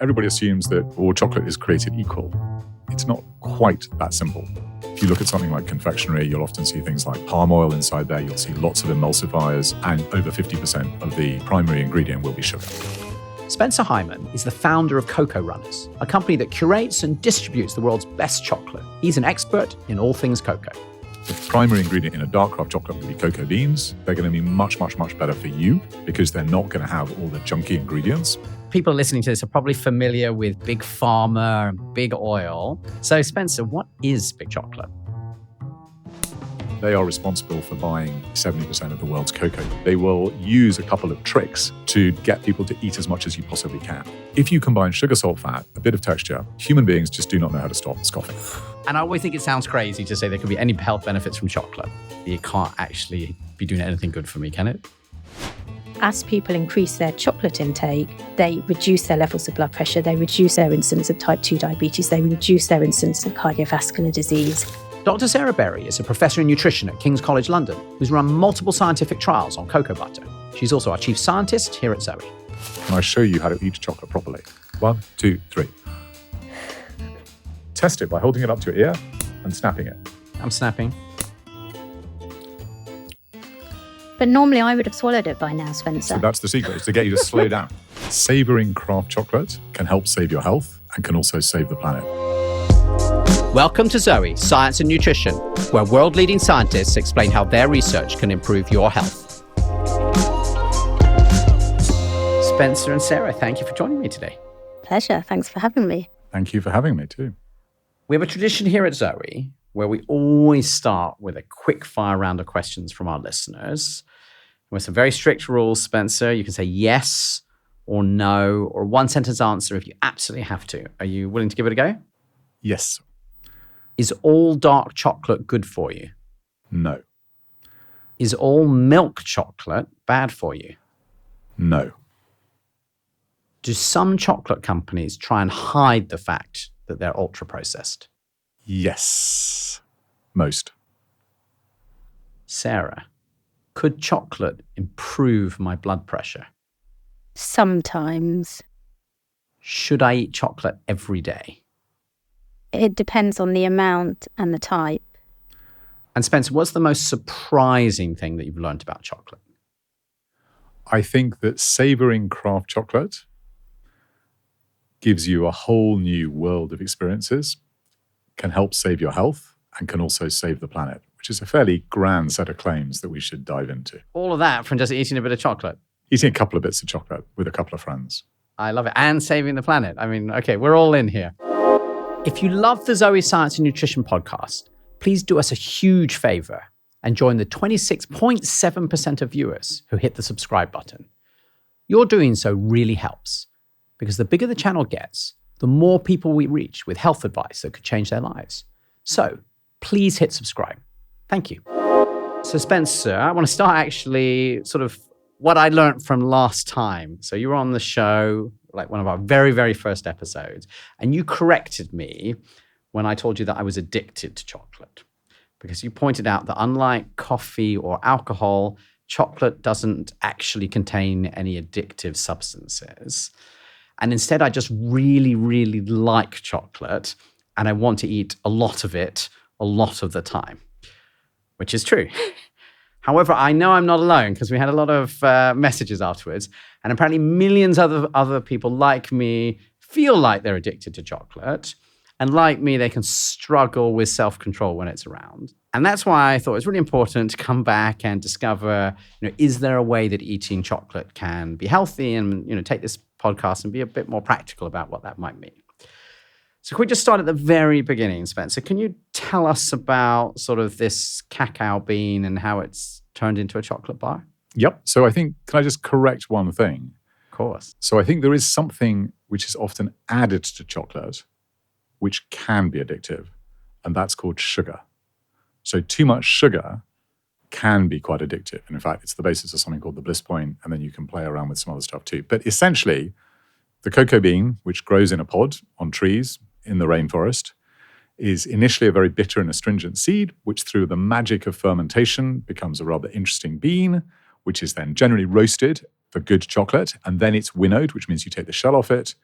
Everybody assumes that all chocolate is created equal. It's not quite that simple. If you look at something like confectionery, you'll often see things like palm oil inside there. You'll see lots of emulsifiers, and over 50% of the primary ingredient will be sugar. Spencer Hyman is the founder of Cocoa Runners, a company that curates and distributes the world's best chocolate. He's an expert in all things cocoa. The primary ingredient in a dark craft chocolate will be cocoa beans. They're going to be much, much, much better for you because they're not going to have all the junky ingredients. People listening to this are probably familiar with Big Pharma and Big Oil. So, Spencer, what is Big Chocolate? They are responsible for buying 70% of the world's cocoa. They will use a couple of tricks to get people to eat as much as you possibly can. If you combine sugar, salt, fat, a bit of texture, human beings just do not know how to stop scoffing. And I always think it sounds crazy to say there could be any health benefits from chocolate. It can't actually be doing anything good for me, can it? As people increase their chocolate intake, they reduce their levels of blood pressure, they reduce their incidence of type 2 diabetes, they reduce their incidence of cardiovascular disease. Dr. Sarah Berry is a professor in nutrition at King's College London who's run multiple scientific trials on cocoa butter. She's also our chief scientist here at Zoe. Can I show you how to eat chocolate properly? 1, 2, 3. Test it by holding it up to your ear and snapping it. I'm snapping. But normally I would have swallowed it by now, Spencer. So that's the secret, is to get you to slow down. Savouring craft chocolate can help save your health and can also save the planet. Welcome to Zoe, Science and Nutrition, where world-leading scientists explain how their research can improve your health. Spencer and Sarah, thank you for joining me today. Pleasure. Thanks for having me. Thank you for having me too. We have a tradition here at Zoe where we always start with a quick fire round of questions from our listeners. With some very strict rules, Spencer. You can say yes or no or one sentence answer if you absolutely have to. Are you willing to give it a go? Yes. Is all dark chocolate good for you? No. Is all milk chocolate bad for you? No. Do some chocolate companies try and hide the fact that they're ultra-processed? Yes. Most. Sarah, could chocolate improve my blood pressure? Sometimes. Should I eat chocolate every day? It depends on the amount and the type. And Spencer, what's the most surprising thing that you've learned about chocolate? I think that savouring craft chocolate gives you a whole new world of experiences, can help save your health, and can also save the planet, which is a fairly grand set of claims that we should dive into. All of that from just eating a bit of chocolate? Eating a couple of bits of chocolate with a couple of friends. I love it. And saving the planet. I mean, okay, we're all in here. If you love the Zoe Science and Nutrition podcast, please do us a huge favor and join the 26.7% of viewers who hit the subscribe button. Your doing so really helps because the bigger the channel gets, the more people we reach with health advice that could change their lives. So please hit subscribe. Thank you. So Spencer, I want to start actually sort of what I learned from last time. So you were on the show, like one of our very, very first episodes, and you corrected me when I told you that I was addicted to chocolate. Because you pointed out that unlike coffee or alcohol, chocolate doesn't actually contain any addictive substances. And instead, I just really, really like chocolate, and I want to eat a lot of it a lot of the time, which is true. However, I know I'm not alone because we had a lot of messages afterwards, and apparently millions of other people like me feel like they're addicted to chocolate. And like me, they can struggle with self-control when it's around. And that's why I thought it was really important to come back and discover, is there a way that eating chocolate can be healthy and, take this podcast and be a bit more practical about what that might mean. So can we just start at the very beginning, Spencer? Can you tell us about sort of this cacao bean and how it's turned into a chocolate bar? Yep. So I think, can I just correct one thing? Of course. So I think there is something which is often added to chocolate which can be addictive, and that's called sugar. So too much sugar can be quite addictive. And in fact, it's the basis of something called the bliss point, and then you can play around with some other stuff too. But essentially, the cocoa bean, which grows in a pod on trees in the rainforest, is initially a very bitter and astringent seed, which through the magic of fermentation becomes a rather interesting bean, which is then generally roasted for good chocolate, and then it's winnowed, which means you take the shell off it,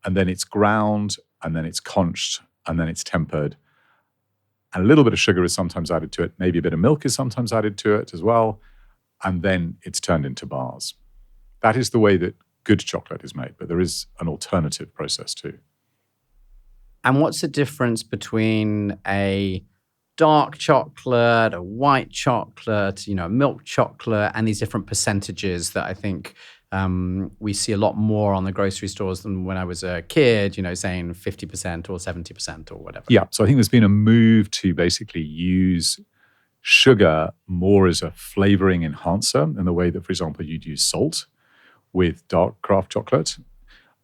and then it's ground, and then it's conched, and then it's tempered. And a little bit of sugar is sometimes added to it. Maybe a bit of milk is sometimes added to it as well. And then it's turned into bars. That is the way that good chocolate is made, but there is an alternative process too. And what's the difference between a dark chocolate, a white chocolate, milk chocolate, and these different percentages that I think we see a lot more on the grocery stores than when I was a kid, saying 50% or 70% or whatever? Yeah, so I think there's been a move to basically use sugar more as a flavoring enhancer in the way that, for example, you'd use salt with dark craft chocolate.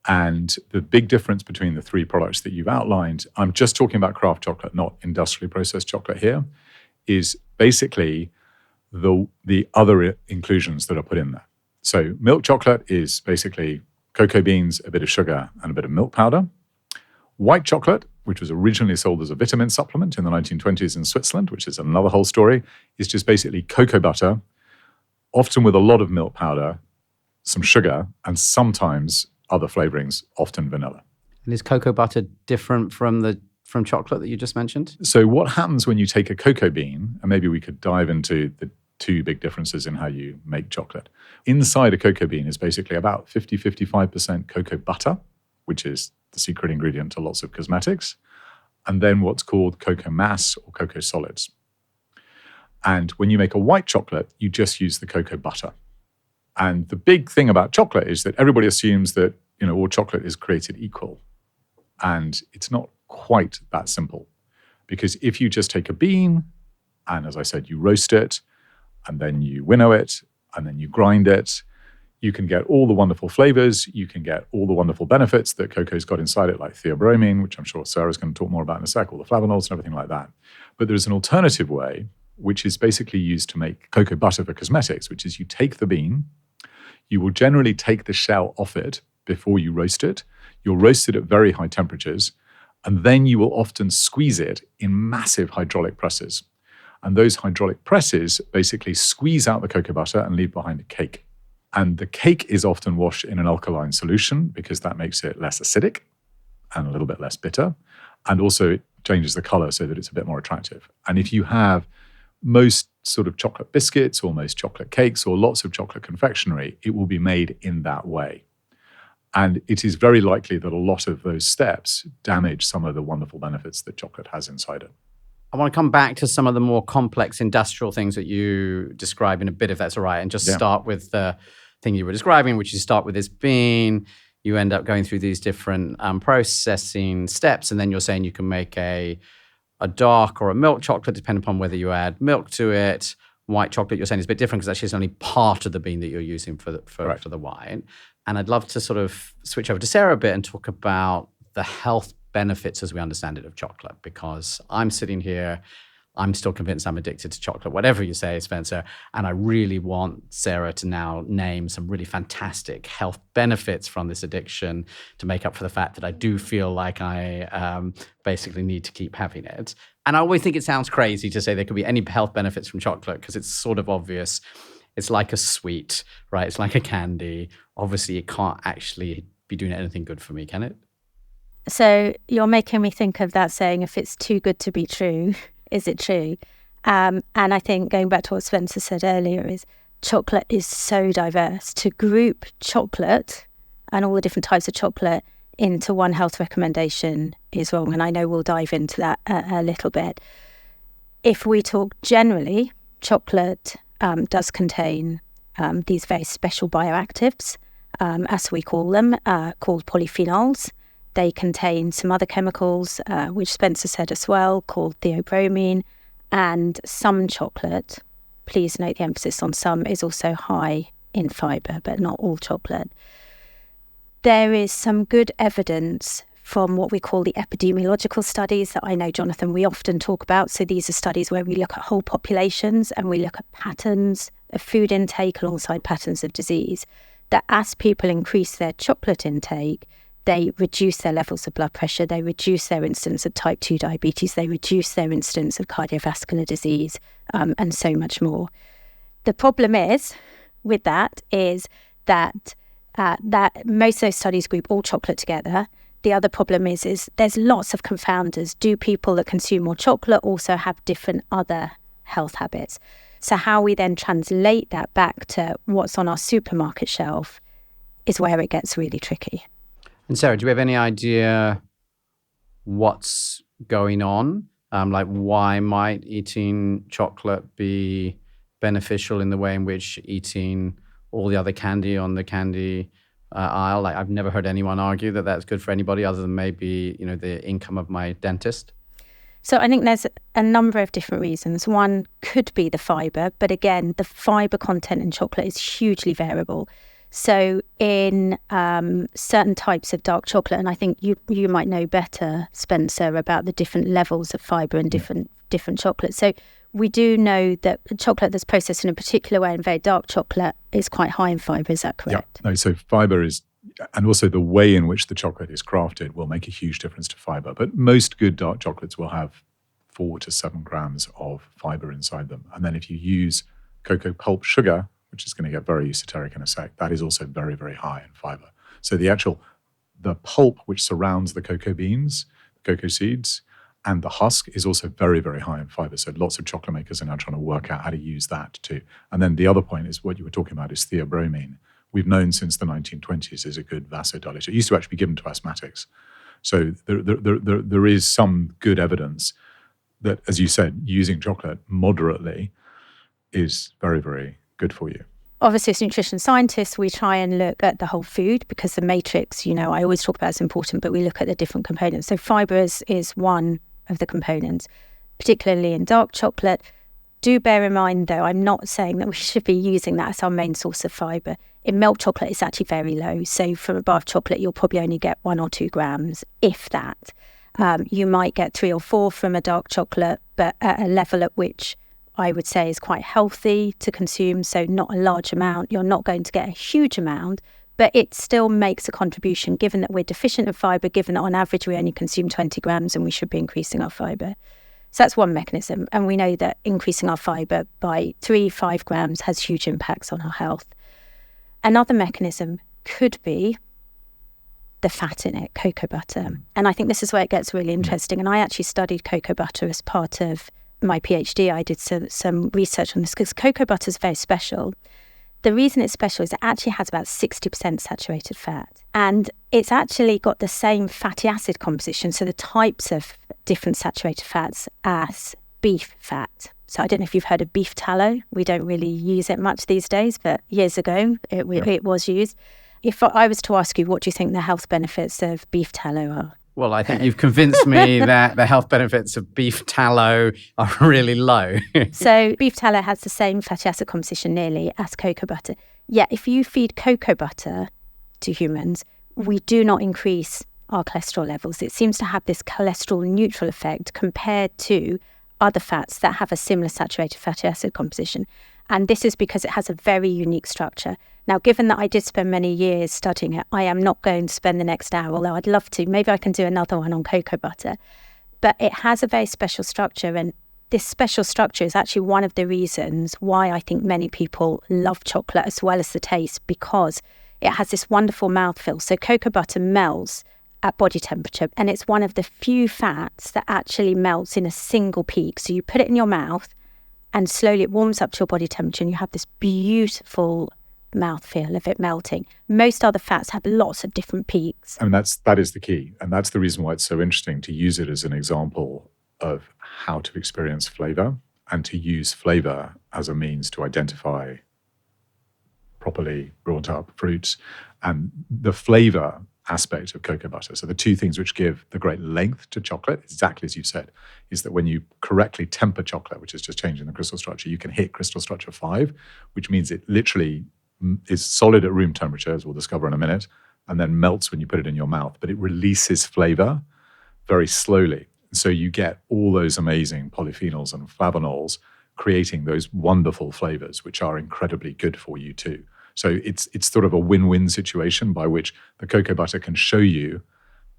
And the big difference between the three products that you've outlined, I'm just talking about craft chocolate, not industrially processed chocolate here, is basically the other inclusions that are put in there. So milk chocolate is basically cocoa beans, a bit of sugar, and a bit of milk powder. White chocolate, which was originally sold as a vitamin supplement in the 1920s in Switzerland, which is another whole story, is just basically cocoa butter, often with a lot of milk powder, some sugar, and sometimes other flavorings, often vanilla. And is cocoa butter different from chocolate that you just mentioned? So what happens when you take a cocoa bean, and maybe we could dive into the two big differences in how you make chocolate. Inside a cocoa bean is basically about 50-55% cocoa butter, which is the secret ingredient to lots of cosmetics, and then what's called cocoa mass or cocoa solids. And when you make a white chocolate, you just use the cocoa butter. And the big thing about chocolate is that everybody assumes that, all chocolate is created equal. And it's not quite that simple. Because if you just take a bean, and as I said, you roast it, and then you winnow it, and then you grind it, you can get all the wonderful flavors, you can get all the wonderful benefits that cocoa's got inside it, like theobromine, which I'm sure Sarah's going to talk more about in a sec, all the flavanols and everything like that. But there's an alternative way, which is basically used to make cocoa butter for cosmetics, which is you take the bean, you will generally take the shell off it before you roast it. You'll roast it at very high temperatures, and then you will often squeeze it in massive hydraulic presses. And those hydraulic presses basically squeeze out the cocoa butter and leave behind a cake. And the cake is often washed in an alkaline solution because that makes it less acidic and a little bit less bitter. And also it changes the color so that it's a bit more attractive. And if you have most sort of chocolate biscuits or most chocolate cakes or lots of chocolate confectionery, it will be made in that way. And it is very likely that a lot of those steps damage some of the wonderful benefits that chocolate has inside it. I want to come back to some of the more complex industrial things that you describe in a bit, if that's all right, and just start with the thing you were describing, which is start with this bean. You end up going through these different processing steps, and then you're saying you can make a dark or a milk chocolate, depending upon whether you add milk to it. White chocolate, you're saying, is a bit different because actually it's only part of the bean that you're using for the white. And I'd love to sort of switch over to Sarah a bit and talk about the health benefits as we understand it of chocolate, because I'm sitting here, I'm still convinced I'm addicted to chocolate, whatever you say, Spencer, and I really want Sarah to now name some really fantastic health benefits from this addiction to make up for the fact that I do feel like I basically need to keep having it. And I always think it sounds crazy to say there could be any health benefits from chocolate because it's sort of obvious. It's like a sweet, right? It's like a candy. Obviously, it can't actually be doing anything good for me, can it? So you're making me think of that saying, if it's too good to be true, is it true? And I think going back to what Spencer said earlier is chocolate is so diverse. To group chocolate and all the different types of chocolate into one health recommendation is wrong. And I know we'll dive into that a little bit. If we talk generally, chocolate does contain these very special bioactives, as we call them, called polyphenols. They contain some other chemicals, which Spencer said as well, called theobromine. And some chocolate, please note the emphasis on some, is also high in fibre, but not all chocolate. There is some good evidence from what we call the epidemiological studies that I know, Jonathan, we often talk about. So these are studies where we look at whole populations and we look at patterns of food intake alongside patterns of disease, that as people increase their chocolate intake, they reduce their levels of blood pressure, they reduce their incidence of type 2 diabetes, they reduce their incidence of cardiovascular disease, and so much more. The problem is that most of those studies group all chocolate together. the other problem is there's lots of confounders. Do people that consume more chocolate also have different other health habits? So how we then translate that back to what's on our supermarket shelf is where it gets really tricky. And Sarah, do you have any idea what's going on? Like, why might eating chocolate be beneficial in the way in which eating all the other candy on the candy aisle? Like, I've never heard anyone argue that that's good for anybody other than maybe, the income of my dentist. So I think there's a number of different reasons. One could be the fibre, but again, the fibre content in chocolate is hugely variable. So in certain types of dark chocolate, and I think you might know better, Spencer, about the different levels of fibre in different chocolates. So we do know that chocolate that's processed in a particular way in very dark chocolate is quite high in fibre. Is that correct? Yeah. No, so fibre is, and also the way in which the chocolate is crafted will make a huge difference to fibre. But most good dark chocolates will have 4 to 7 grams of fibre inside them. And then if you use cocoa pulp sugar, which is going to get very esoteric in a sec, that is also very, very high in fibre. So the pulp which surrounds the cocoa beans, cocoa seeds, and the husk is also very, very high in fibre. So lots of chocolate makers are now trying to work out how to use that too. And then the other point is what you were talking about is theobromine. We've known since the 1920s is a good vasodilator. It used to actually be given to asthmatics. So there is some good evidence that, as you said, using chocolate moderately is very, very good for you. Obviously, as nutrition scientists, we try and look at the whole food because the matrix, I always talk about is important, but we look at the different components. So fibre is one of the components, particularly in dark chocolate. Do bear in mind, though, I'm not saying that we should be using that as our main source of fibre. In milk chocolate, it's actually very low. So from a bar of chocolate, you'll probably only get 1 or 2 grams, if that. You might get 3 or 4 from a dark chocolate, but at a level at which I would say is quite healthy to consume, so not a large amount. You're not going to get a huge amount, but it still makes a contribution given that we're deficient in fibre, given that on average we only consume 20 grams and we should be increasing our fibre. So that's one mechanism. And we know that increasing our fibre by 3-5 grams has huge impacts on our health. Another mechanism could be the fat in it, cocoa butter. And I think this is where it gets really interesting. And I actually studied cocoa butter as part of my PhD. I did some research on this because cocoa butter is very special. The reason it's special is it actually has about 60% saturated fat. And it's actually got the same fatty acid composition, so the types of different saturated fats as beef fat. So I don't know if you've heard of beef tallow. We don't really use it much these days, but years ago it was used. If I was to ask you, what do you think the health benefits of beef tallow are? Well, I think you've convinced me that the health benefits of beef tallow are really low. So beef tallow has the same fatty acid composition nearly as cocoa butter. Yet if you feed cocoa butter to humans, we do not increase our cholesterol levels. It seems to have this cholesterol neutral effect compared to other fats that have a similar saturated fatty acid composition. And this is because it has a very unique structure. Now, given that I did spend many years studying it, I am not going to spend the next hour, although I'd love to. Maybe I can do another one on cocoa butter. But it has a very special structure. And this special structure is actually one of the reasons why I think many people love chocolate as well as the taste, because it has this wonderful mouthfeel. So cocoa butter melts at body temperature. And it's one of the few fats that actually melts in a single peak. So you put it in your mouth and slowly it warms up to your body temperature and you have this beautiful mouthfeel of it melting. Most other fats have lots of different peaks. And that is the key. And that's the reason why it's so interesting to use it as an example of how to experience flavour and to use flavour as a means to identify properly brought up fruits and the flavour aspect of cocoa butter. So the two things which give the great length to chocolate, exactly as you said, is that when you correctly temper chocolate, which is just changing the crystal structure, you can hit crystal structure 5, which means it literally is solid at room temperature, as we'll discover in a minute, and then melts when you put it in your mouth. But it releases flavor very slowly. So you get all those amazing polyphenols and flavanols creating those wonderful flavors, which are incredibly good for you too. So it's sort of a win-win situation by which the cocoa butter can show you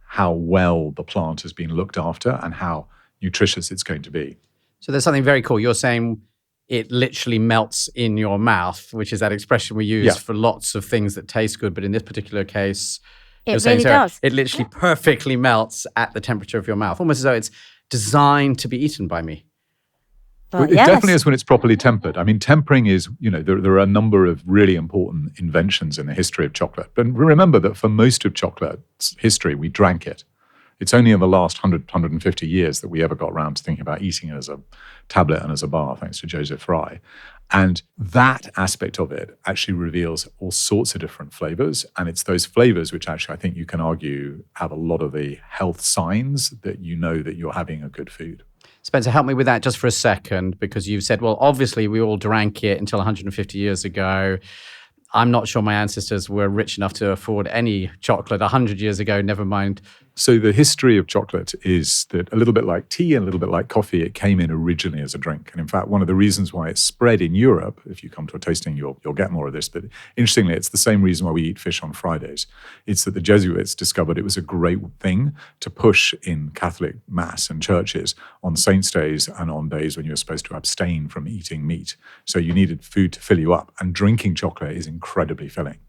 how well the plant has been looked after and how nutritious it's going to be. So there's something very cool. You're saying it literally melts in your mouth, which is that expression we use for lots of things that taste good. But in this particular case, It really does. It literally perfectly melts at the temperature of your mouth, almost as though it's designed to be eaten by me. Well, It definitely is when it's properly tempered. I mean, tempering is, there are a number of really important inventions in the history of chocolate. But remember that for most of chocolate's history, we drank it. It's only in the last 150 years that we ever got around to thinking about eating it as a tablet and as a bar, thanks to Joseph Fry. And that aspect of it actually reveals all sorts of different flavors. And it's those flavors which actually I think you can argue have a lot of the health signs that you know that you're having a good food. Spencer, help me with that just for a second, because you've said, well, obviously we all drank it until 150 years ago. I'm not sure my ancestors were rich enough to afford any chocolate 100 years ago, never mind. So the history of chocolate is that a little bit like tea and a little bit like coffee, it came in originally as a drink. And in fact, one of the reasons why it's spread in Europe, if you come to a tasting, you'll get more of this. But interestingly, it's the same reason why we eat fish on Fridays. It's that the Jesuits discovered it was a great thing to push in Catholic mass and churches on saints' days and on days when you were supposed to abstain from eating meat. So you needed food to fill you up. And drinking chocolate is incredibly filling.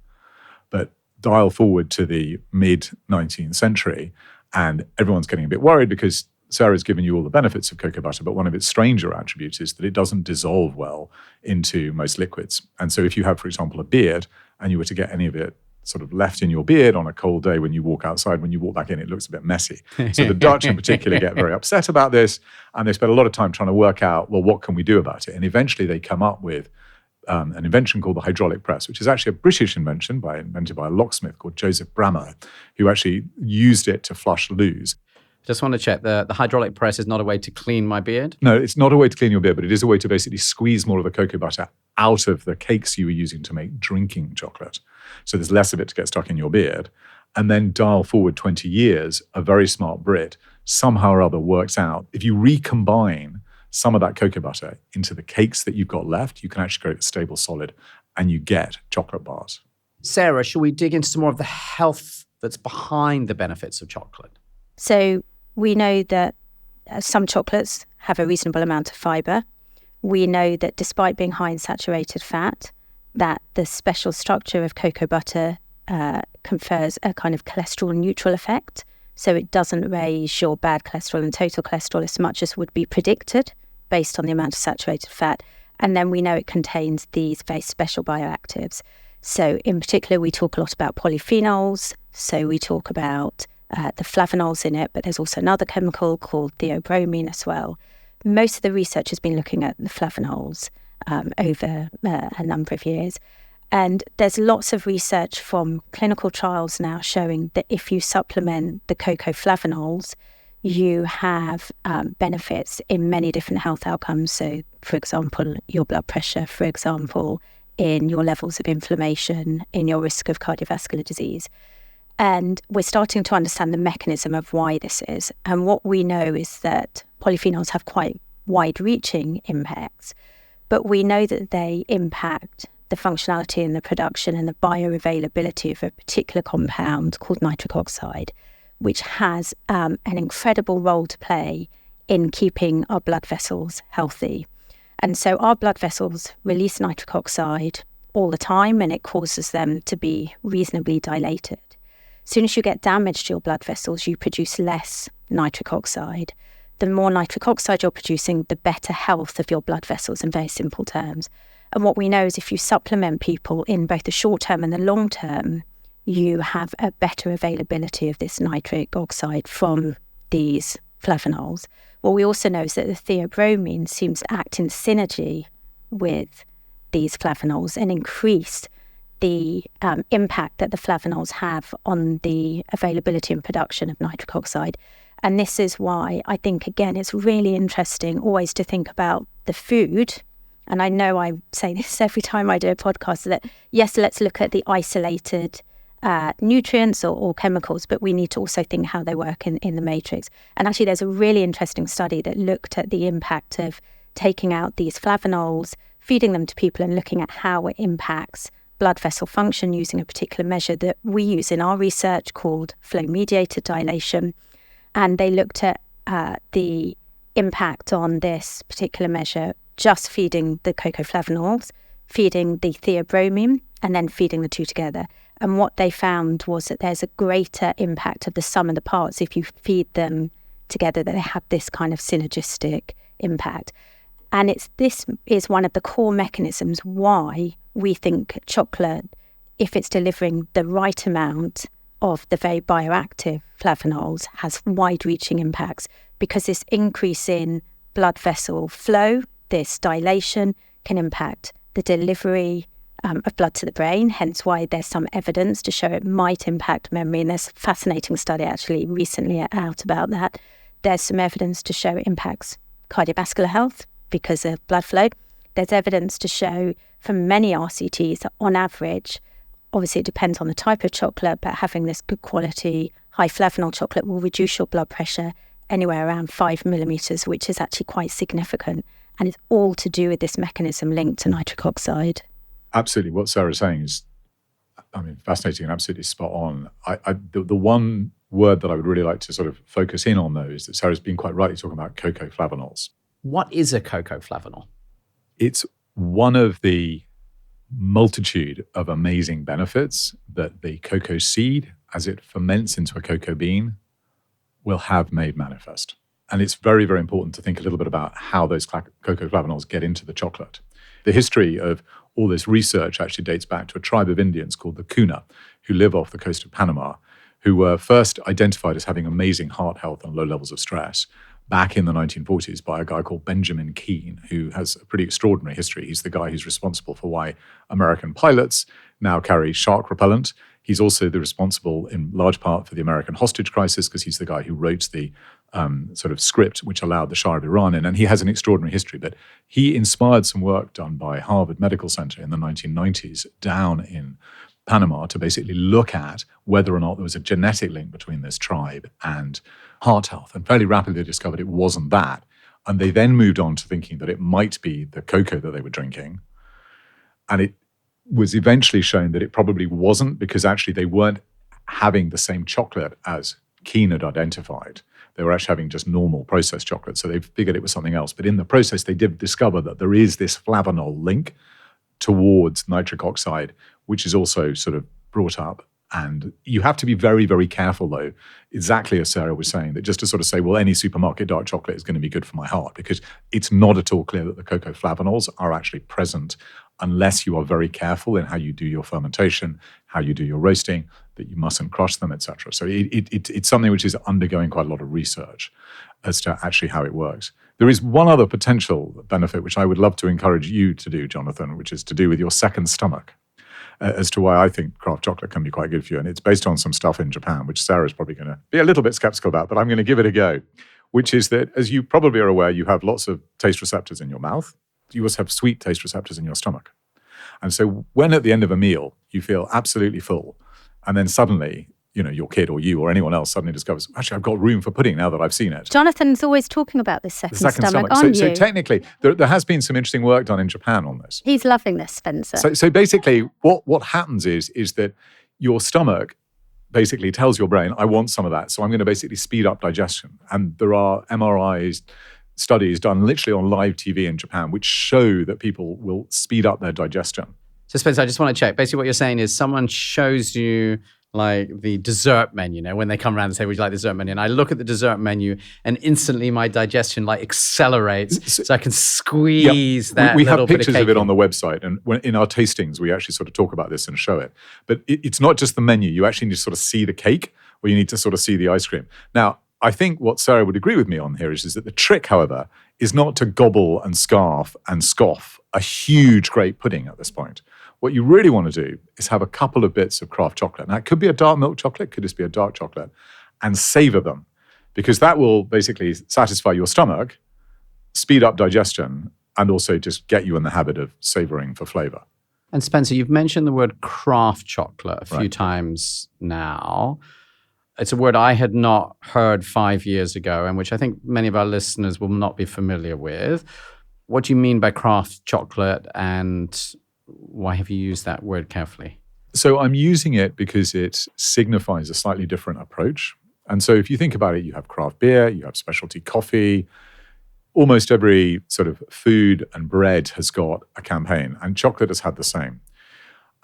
But dial forward to the mid-19th century, and everyone's getting a bit worried because Sarah's given you all the benefits of cocoa butter, but one of its stranger attributes is that it doesn't dissolve well into most liquids. And so if you have, for example, a beard, and you were to get any of it sort of left in your beard on a cold day when you walk outside, when you walk back in, it looks a bit messy. So the Dutch in particular get very upset about this, and they spend a lot of time trying to work out, well, what can we do about it? And eventually they come up with an invention called the hydraulic press, which is actually a British invention invented by a locksmith called Joseph Bramah, who actually used it to flush loos. Just want to check, the hydraulic press is not a way to clean my beard? No, it's not a way to clean your beard, but it is a way to basically squeeze more of the cocoa butter out of the cakes you were using to make drinking chocolate. So there's less of it to get stuck in your beard. And then dial forward 20 years, a very smart Brit somehow or other works out, if you recombine some of that cocoa butter into the cakes that you've got left, you can actually create a stable solid and you get chocolate bars. Sarah, should we dig into some more of the health that's behind the benefits of chocolate? So we know that some chocolates have a reasonable amount of fibre. We know that despite being high in saturated fat, that the special structure of cocoa butter confers a kind of cholesterol neutral effect. So it doesn't raise your bad cholesterol and total cholesterol as much as would be predicted based on the amount of saturated fat. And then we know it contains these very special bioactives. So in particular, we talk a lot about polyphenols. So we talk about the flavanols in it, but there's also another chemical called theobromine as well. Most of the research has been looking at the flavanols over a number of years. And there's lots of research from clinical trials now showing that if you supplement the cocoa flavanols, you have benefits in many different health outcomes. So, for example, your blood pressure, for example, in your levels of inflammation, in your risk of cardiovascular disease. And we're starting to understand the mechanism of why this is. And what we know is that polyphenols have quite wide-reaching impacts, but we know that they impact the functionality and the production and the bioavailability of a particular compound called nitric oxide, which has an incredible role to play in keeping our blood vessels healthy. And so our blood vessels release nitric oxide all the time, and it causes them to be reasonably dilated. As soon as you get damage to your blood vessels, you produce less nitric oxide. The more nitric oxide you're producing, the better health of your blood vessels in very simple terms. And what we know is if you supplement people in both the short term and the long term, you have a better availability of this nitric oxide from these flavanols. What we also know is that the theobromine seems to act in synergy with these flavanols and increase the impact that the flavanols have on the availability and production of nitric oxide. And this is why I think, again, it's really interesting always to think about the food. And I know I say this every time I do a podcast, that yes, let's look at the isolated nutrients or chemicals, but we need to also think how they work in the matrix. And actually, there's a really interesting study that looked at the impact of taking out these flavanols, feeding them to people and looking at how it impacts blood vessel function using a particular measure that we use in our research called flow-mediated dilation. And they looked at the impact on this particular measure, just feeding the cocoa flavanols, feeding the theobromine, and then feeding the two together. And what they found was that there's a greater impact of the sum of the parts if you feed them together, that they have this kind of synergistic impact. And this is one of the core mechanisms why we think chocolate, if it's delivering the right amount of the very bioactive flavonols, has wide-reaching impacts, because this increase in blood vessel flow, this dilation, can impact the delivery of blood to the brain, hence why there's some evidence to show it might impact memory. And there's a fascinating study actually recently out about that. There's some evidence to show it impacts cardiovascular health because of blood flow. There's evidence to show from many RCTs that on average, obviously it depends on the type of chocolate, but having this good quality high flavanol chocolate will reduce your blood pressure anywhere around 5 millimeters, which is actually quite significant. And it's all to do with this mechanism linked to nitric oxide. Absolutely. What Sarah's saying is, fascinating and absolutely spot on. The one word that I would really like to sort of focus in on, though, is that Sarah's been quite rightly talking about cocoa flavanols. What is a cocoa flavanol? It's one of the multitude of amazing benefits that the cocoa seed, as it ferments into a cocoa bean, will have made manifest. And it's very, very important to think a little bit about how those cocoa flavanols get into the chocolate. The history of all this research actually dates back to a tribe of Indians called the Kuna, who live off the coast of Panama, who were first identified as having amazing heart health and low levels of stress back in the 1940s by a guy called Benjamin Keene, who has a pretty extraordinary history. He's the guy who's responsible for why American pilots now carry shark repellent. He's also the responsible in large part for the American hostage crisis, because he's the guy who wrote the sort of script which allowed the Shah of Iran in. And he has an extraordinary history. But he inspired some work done by Harvard Medical Center in the 1990s down in Panama to basically look at whether or not there was a genetic link between this tribe and heart health. And fairly rapidly discovered it wasn't that. And they then moved on to thinking that it might be the cocoa that they were drinking. And it was eventually shown that it probably wasn't, because actually they weren't having the same chocolate as Keene had identified. They were actually having just normal processed chocolate. So they figured it was something else. But in the process, they did discover that there is this flavanol link towards nitric oxide, which is also sort of brought up. And you have to be very, very careful, though, exactly as Sarah was saying, that just to sort of say, well, any supermarket dark chocolate is going to be good for my heart, because it's not at all clear that the cocoa flavanols are actually present unless you are very careful in how you do your fermentation, how you do your roasting, that you mustn't crush them, etc. So it's something which is undergoing quite a lot of research as to actually how it works. There is one other potential benefit which I would love to encourage you to do, Jonathan, which is to do with your second stomach, as to why I think craft chocolate can be quite good for you. And it's based on some stuff in Japan, which Sarah's probably going to be a little bit skeptical about, but I'm going to give it a go, which is that, as you probably are aware, you have lots of taste receptors in your mouth. You also have sweet taste receptors in your stomach. And so when at the end of a meal, you feel absolutely full, and then suddenly, your kid or you or anyone else suddenly discovers, actually, I've got room for pudding now that I've seen it. Jonathan's always talking about this second stomach, aren't you? So technically, there has been some interesting work done in Japan on this. He's loving this, Spencer. So basically, what happens is that your stomach basically tells your brain, I want some of that, so I'm going to basically speed up digestion. And there are MRI studies done literally on live TV in Japan which show that people will speed up their digestion. So Spencer, I just want to check. Basically what you're saying is someone shows you like the dessert menu, when they come around and say, would you like the dessert menu? And I look at the dessert menu and instantly my digestion accelerates so I can squeeze that we little have pictures bit of it on the website. And in our tastings, we actually sort of talk about this and show it. But it's not just the menu. You actually need to sort of see the cake, or you need to sort of see the ice cream. Now, I think what Sarah would agree with me on here is that the trick, however, is not to gobble and scarf and scoff a huge, great pudding at this point. What you really want to do is have a couple of bits of craft chocolate. Now, it could be a dark milk chocolate, could just be a dark chocolate, and savor them, because that will basically satisfy your stomach, speed up digestion, and also just get you in the habit of savoring for flavor. And Spencer, you've mentioned the word craft chocolate a few times now. It's a word I had not heard 5 years ago, and which I think many of our listeners will not be familiar with. What do you mean by craft chocolate, and why have you used that word carefully? So I'm using it because it signifies a slightly different approach. And so if you think about it, you have craft beer, you have specialty coffee. Almost every sort of food and bread has got a campaign, and chocolate has had the same.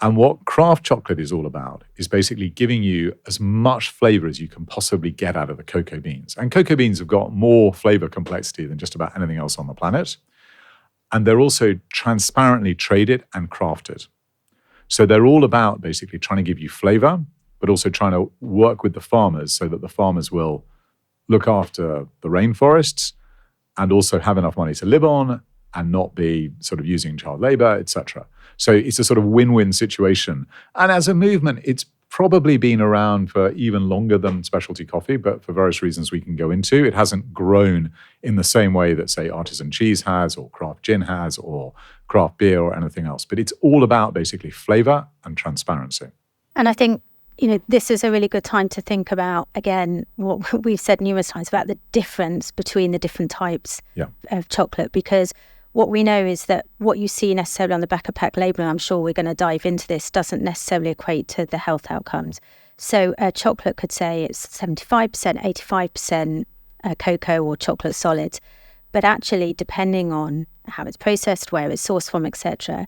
And what craft chocolate is all about is basically giving you as much flavor as you can possibly get out of the cocoa beans. And cocoa beans have got more flavor complexity than just about anything else on the planet. And they're also transparently traded and crafted. So they're all about basically trying to give you flavor, but also trying to work with the farmers so that the farmers will look after the rainforests and also have enough money to live on and not be sort of using child labor, etc. So it's a sort of win-win situation. And as a movement, it's probably been around for even longer than specialty coffee, but for various reasons we can go into. It hasn't grown in the same way that, say, artisan cheese has or craft gin has or craft beer or anything else. But it's all about basically flavor and transparency. And I think, this is a really good time to think about, again, what we've said numerous times about the difference between the different types of chocolate, because what we know is that what you see necessarily on the back of pack labelling, I'm sure we're going to dive into this, doesn't necessarily equate to the health outcomes. So chocolate could say it's 75%, 85% cocoa or chocolate solids, but actually depending on how it's processed, where it's sourced from, etc.,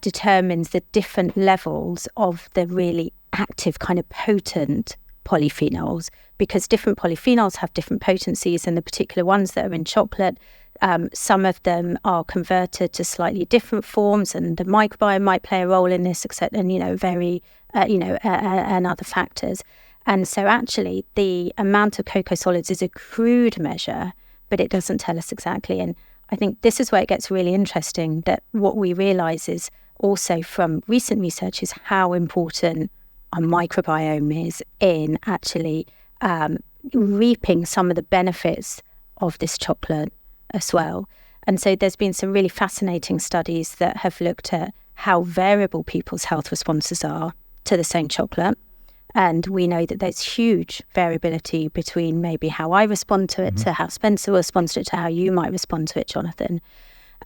determines the different levels of the really active kind of potent polyphenols, because different polyphenols have different potencies, and the particular ones that are in chocolate, some of them are converted to slightly different forms, and the microbiome might play a role in this, except and and other factors. And so actually the amount of cocoa solids is a crude measure, but it doesn't tell us exactly. And I think this is where it gets really interesting, that what we realize is also from recent research is how important our microbiome is in actually reaping some of the benefits of this chocolate as well. And so there's been some really fascinating studies that have looked at how variable people's health responses are to the same chocolate. And we know that there's huge variability between maybe how I respond to it to how Spencer responds to it to how you might respond to it, Jonathan.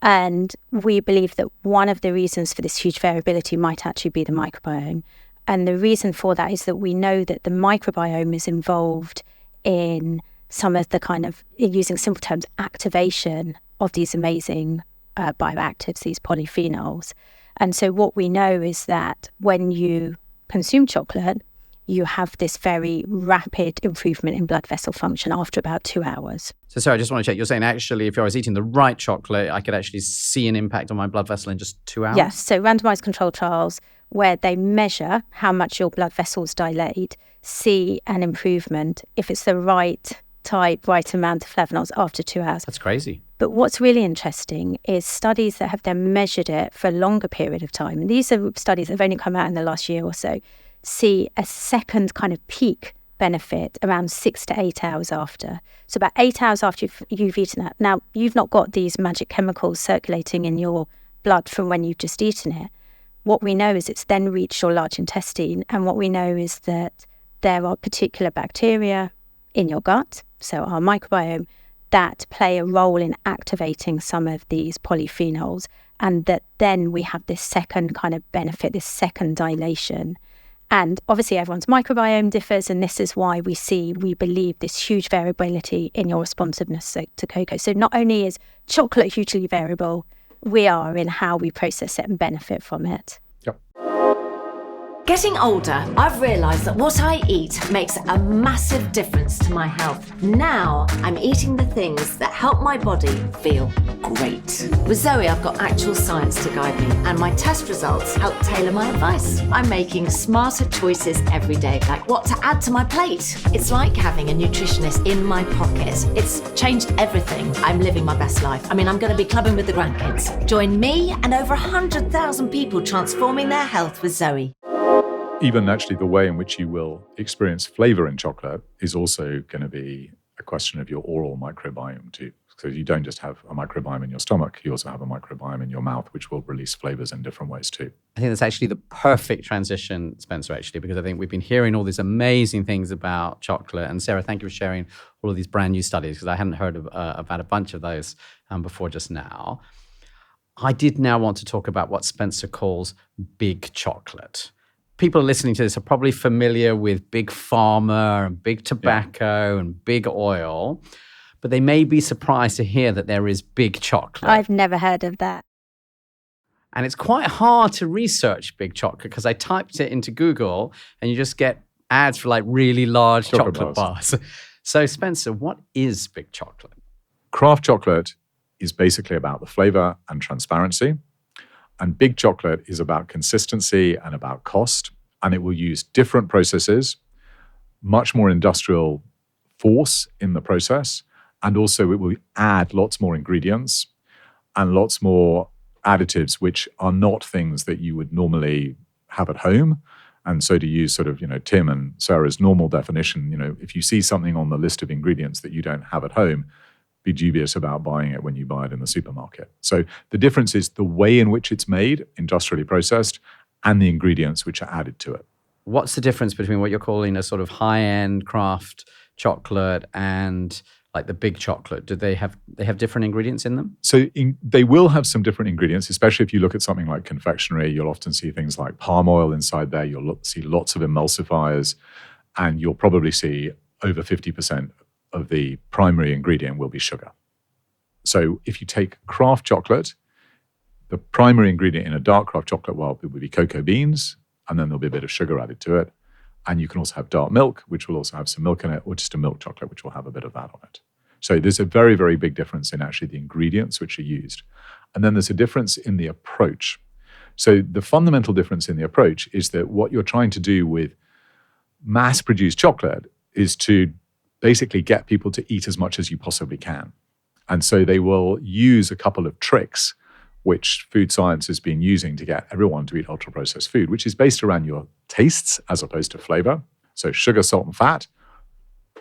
And we believe that one of the reasons for this huge variability might actually be the microbiome. And the reason for that is that we know that the microbiome is involved in some of the kind of, using simple terms, activation of these amazing bioactives, these polyphenols. And so what we know is that when you consume chocolate, you have this very rapid improvement in blood vessel function after about 2 hours. So, sorry, I just want to check. You're saying actually, if I was eating the right chocolate, I could actually see an impact on my blood vessel in just 2 hours? Yes. So randomized control trials where they measure how much your blood vessels dilate, see an improvement if it's the right type, right amount of flavanols after 2 hours. That's crazy. But what's really interesting is studies that have then measured it for a longer period of time. And these are studies that have only come out in the last year or so, see a second kind of peak benefit around 6 to 8 hours after. So about 8 hours after you've eaten that. Now, you've not got these magic chemicals circulating in your blood from when you've just eaten it. What we know is it's then reached your large intestine. And what we know is that there are particular bacteria in your gut, so our microbiome, that play a role in activating some of these polyphenols. And that then we have this second kind of benefit, this second dilation. And obviously everyone's microbiome differs, and this is why we believe this huge variability in your responsiveness to cocoa. So not only is chocolate hugely variable, we are in how we process it and benefit from it. Yep. Getting older, I've realised that what I eat makes a massive difference to my health. Now I'm eating the things that help my body feel great. With Zoe, I've got actual science to guide me, and my test results help tailor my advice. I'm making smarter choices every day, like what to add to my plate. It's like having a nutritionist in my pocket. It's changed everything. I'm living my best life. I'm going to be clubbing with the grandkids. Join me and over 100,000 people transforming their health with Zoe. Even actually the way in which you will experience flavor in chocolate is also going to be a question of your oral microbiome too. So you don't just have a microbiome in your stomach, you also have a microbiome in your mouth, which will release flavors in different ways too. I think that's actually the perfect transition, Spencer, actually, because I think we've been hearing all these amazing things about chocolate. And Sarah, thank you for sharing all of these brand new studies, because I hadn't heard about a bunch of those before just now. I did now want to talk about what Spencer calls big chocolate. People listening to this are probably familiar with big pharma and big tobacco and big oil, but they may be surprised to hear that there is big chocolate. I've never heard of that. And it's quite hard to research big chocolate because I typed it into Google and you just get ads for like really large chocolate bars. So Spencer, what is big chocolate? Craft chocolate is basically about the flavor and transparency. And big chocolate is about consistency and about cost. And it will use different processes, much more industrial force in the process. And also it will add lots more ingredients and lots more additives, which are not things that you would normally have at home. And so to use sort of, Tim and Sarah's normal definition, if you see something on the list of ingredients that you don't have at home, be dubious about buying it when you buy it in the supermarket. So the difference is the way in which it's made, industrially processed, and the ingredients which are added to it. What's the difference between what you're calling a sort of high-end craft chocolate and like the big chocolate? Do they have different ingredients in them? So they will have some different ingredients, especially if you look at something like confectionery. You'll often see things like palm oil inside there. You'll see lots of emulsifiers, and you'll probably see over 50% of the primary ingredient will be sugar. So if you take craft chocolate, the primary ingredient in a dark craft chocolate, well, it would be cocoa beans, and then there'll be a bit of sugar added to it. And you can also have dark milk, which will also have some milk in it, or just a milk chocolate, which will have a bit of that on it. So there's a very, very big difference in actually the ingredients which are used. And then there's a difference in the approach. So the fundamental difference in the approach is that what you're trying to do with mass-produced chocolate is to basically get people to eat as much as you possibly can. And so they will use a couple of tricks which food science has been using to get everyone to eat ultra-processed food, which is based around your tastes as opposed to flavor. So sugar, salt, and fat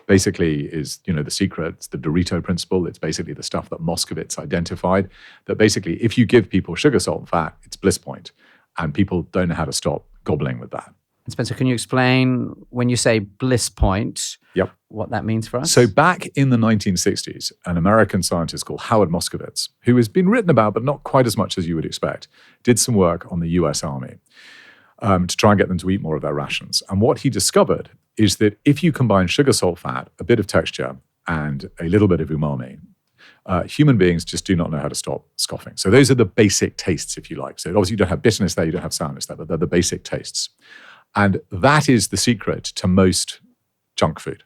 basically is, the secret. It's the Dorito principle. It's basically the stuff that Moscovitz identified, that basically if you give people sugar, salt, and fat, it's bliss point. And people don't know how to stop gobbling with that. And Spencer, can you explain when you say bliss point, Yep. what that means for us? So back in the 1960s, an American scientist called Howard Moscovitz, who has been written about, but not quite as much as you would expect, did some work on the US Army to try and get them to eat more of their rations. And what he discovered is that if you combine sugar, salt, fat, a bit of texture, and a little bit of umami, human beings just do not know how to stop scoffing. So those are the basic tastes, if you like. So obviously you don't have bitterness there, you don't have sourness there, but they're the basic tastes. And that is the secret to most junk food.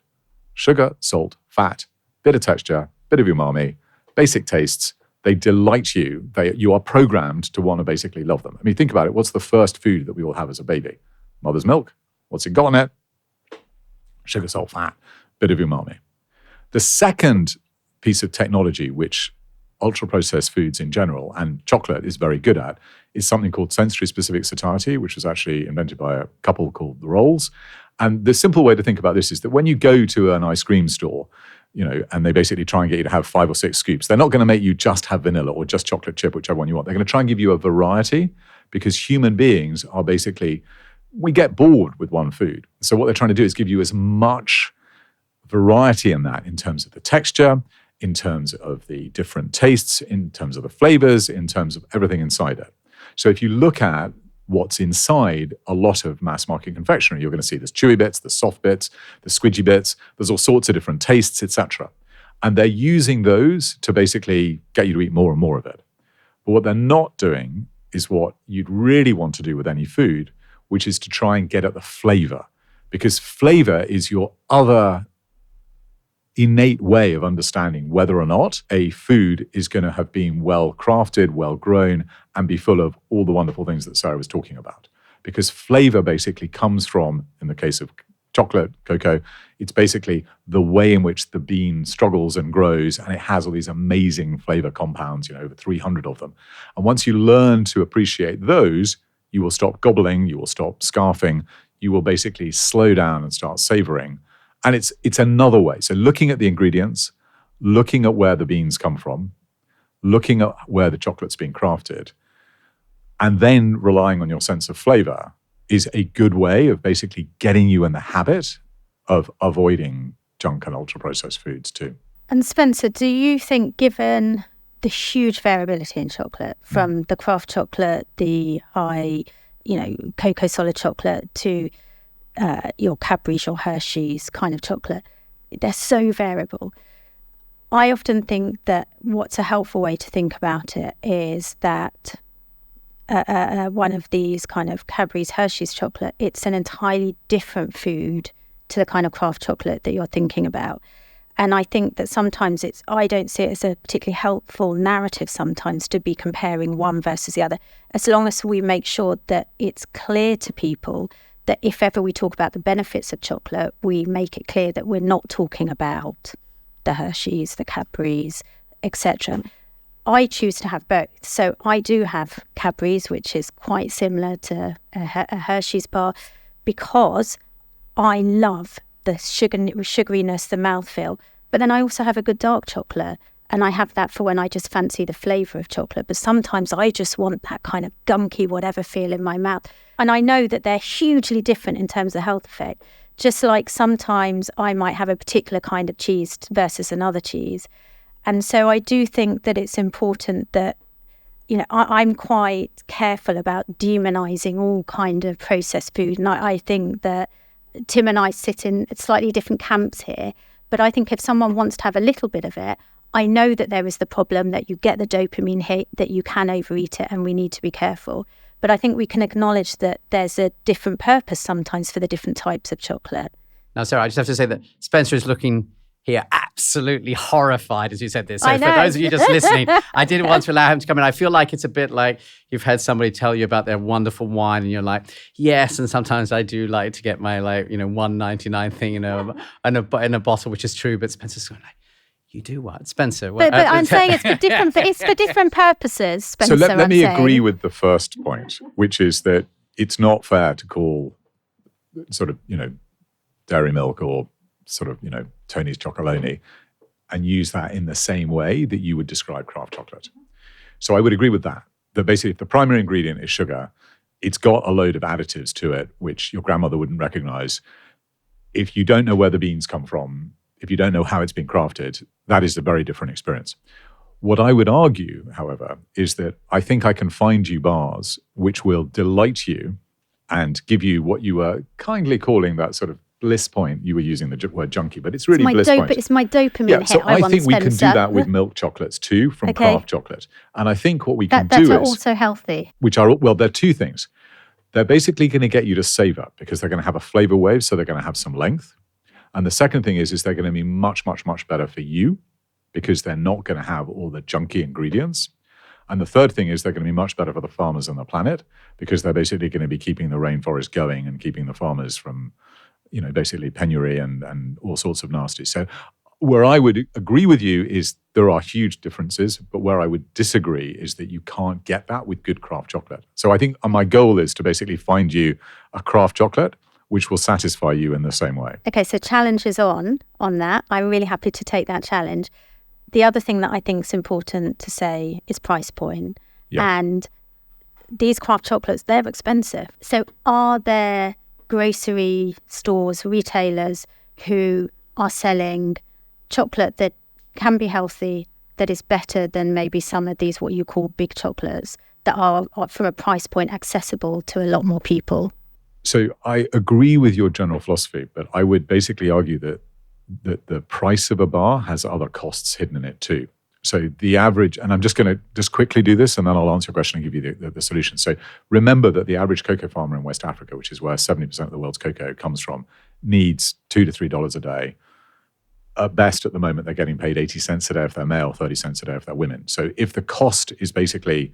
Sugar, salt, fat, bit of texture, bit of umami, basic tastes. They delight you. You are programmed to want to basically love them. I mean, think about it. What's the first food that we all have as a baby? Mother's milk. What's it got in it? Sugar, salt, fat, bit of umami. The second piece of technology, which ultra-processed foods in general, and chocolate is very good at, is something called sensory-specific satiety, which was actually invented by a couple called the Rolls. And the simple way to think about this is that when you go to an ice cream store, and they basically try and get you to have 5 or 6 scoops, they're not going to make you just have vanilla or just chocolate chip, whichever one you want. They're going to try and give you a variety, because human beings are basically, we get bored with one food. So what they're trying to do is give you as much variety in that, in terms of the texture, in terms of the different tastes, in terms of the flavors, in terms of everything inside it. So if you look at what's inside a lot of mass market confectionery, you're going to see there's chewy bits, the soft bits, the squidgy bits, there's all sorts of different tastes, etc. And they're using those to basically get you to eat more and more of it. But what they're not doing is what you'd really want to do with any food, which is to try and get at the flavor. Because flavor is your other innate way of understanding whether or not a food is going to have been well crafted, well grown, and be full of all the wonderful things that Sarah was talking about. Because flavor basically comes from, in the case of chocolate, cocoa, it's basically the way in which the bean struggles and grows, and it has all these amazing flavor compounds, over 300 of them. And once you learn to appreciate those, you will stop gobbling, you will stop scarfing, you will basically slow down and start savoring. And it's another way. So looking at the ingredients, looking at where the beans come from, looking at where the chocolate's being crafted, and then relying on your sense of flavor is a good way of basically getting you in the habit of avoiding junk and ultra-processed foods too. And Spencer, do you think, given the huge variability in chocolate, from the craft chocolate, the high, cocoa solid chocolate, to your Cadbury's, your Hershey's kind of chocolate, they're so variable. I often think that what's a helpful way to think about it is that one of these kind of Cadbury's Hershey's chocolate, it's an entirely different food to the kind of craft chocolate that you're thinking about. And I think that sometimes I don't see it as a particularly helpful narrative sometimes to be comparing one versus the other, as long as we make sure that it's clear to people that if ever we talk about the benefits of chocolate, we make it clear that we're not talking about the Hershey's, the Cadbury's, etc. I choose to have both. So I do have Cadbury's, which is quite similar to a Hershey's bar, because I love the sugariness, the mouthfeel. But then I also have a good dark chocolate, and I have that for when I just fancy the flavour of chocolate. But sometimes I just want that kind of gunky whatever feel in my mouth. And I know that they're hugely different in terms of health effect. Just like sometimes I might have a particular kind of cheese versus another cheese. And so I do think that it's important that, I'm quite careful about demonising all kind of processed food. And I think that Tim and I sit in slightly different camps here. But I think if someone wants to have a little bit of it, I know that there is the problem that you get the dopamine hit, that you can overeat it, and we need to be careful. But I think we can acknowledge that there's a different purpose sometimes for the different types of chocolate. Now, Sarah, I just have to say that Spencer is looking here absolutely horrified as you said this. So I for know. those of you just listening, I didn't want to allow him to come in. I feel like it's a bit like you've had somebody tell you about their wonderful wine and you're like, yes, and sometimes I do like to get my $1.99 thing in a bottle, which is true, but Spencer's going like, you do what? Spencer? But I'm saying it's for different purposes, Spencer. So let me agree with the first point, which is that it's not fair to call sort of, Dairy Milk or sort of, Tony's Chocolonely and use that in the same way that you would describe craft chocolate. So I would agree with that. That basically if the primary ingredient is sugar, it's got a load of additives to it, which your grandmother wouldn't recognize. If you don't know where the beans come from, if you don't know how it's been crafted, that is a very different experience. What I would argue, however, is that I think I can find you bars which will delight you and give you what you were kindly calling that sort of bliss point. You were using the word junkie, but it's really bliss point. It's my dopamine Yeah, hit. so I think we can do Spencer. that with milk chocolates too, from craft chocolate. And I think what we can That's do is, also healthy. they're two things. They're basically going to get you to savor because they're going to have a flavor wave, so they're going to have some length. And the second thing is they're going to be much, much, much better for you because they're not going to have all the junky ingredients. And the third thing is they're going to be much better for the farmers and the planet because they're basically going to be keeping the rainforest going and keeping the farmers from, basically penury and all sorts of nasty. So where I would agree with you is there are huge differences, but where I would disagree is that you can't get that with good craft chocolate. So I think my goal is to basically find you a craft chocolate which will satisfy you in the same way. Okay, so challenge is on that. I'm really happy to take that challenge. The other thing that I think is important to say is price point. Yeah. And these craft chocolates, they're expensive. So are there grocery stores, retailers who are selling chocolate that can be healthy, that is better than maybe some of these what you call big chocolates that are from a price point accessible to a lot more people? So I agree with your general philosophy, but I would basically argue that the price of a bar has other costs hidden in it too. So the average, and I'm just going to just quickly do this and then I'll answer your question and give you the solution. So remember that the average cocoa farmer in West Africa, which is where 70% of the world's cocoa comes from, needs $2 to $3 a day. At best, at the moment, they're getting paid 80 cents a day if they're male, 30 cents a day if they're women. So if the cost is basically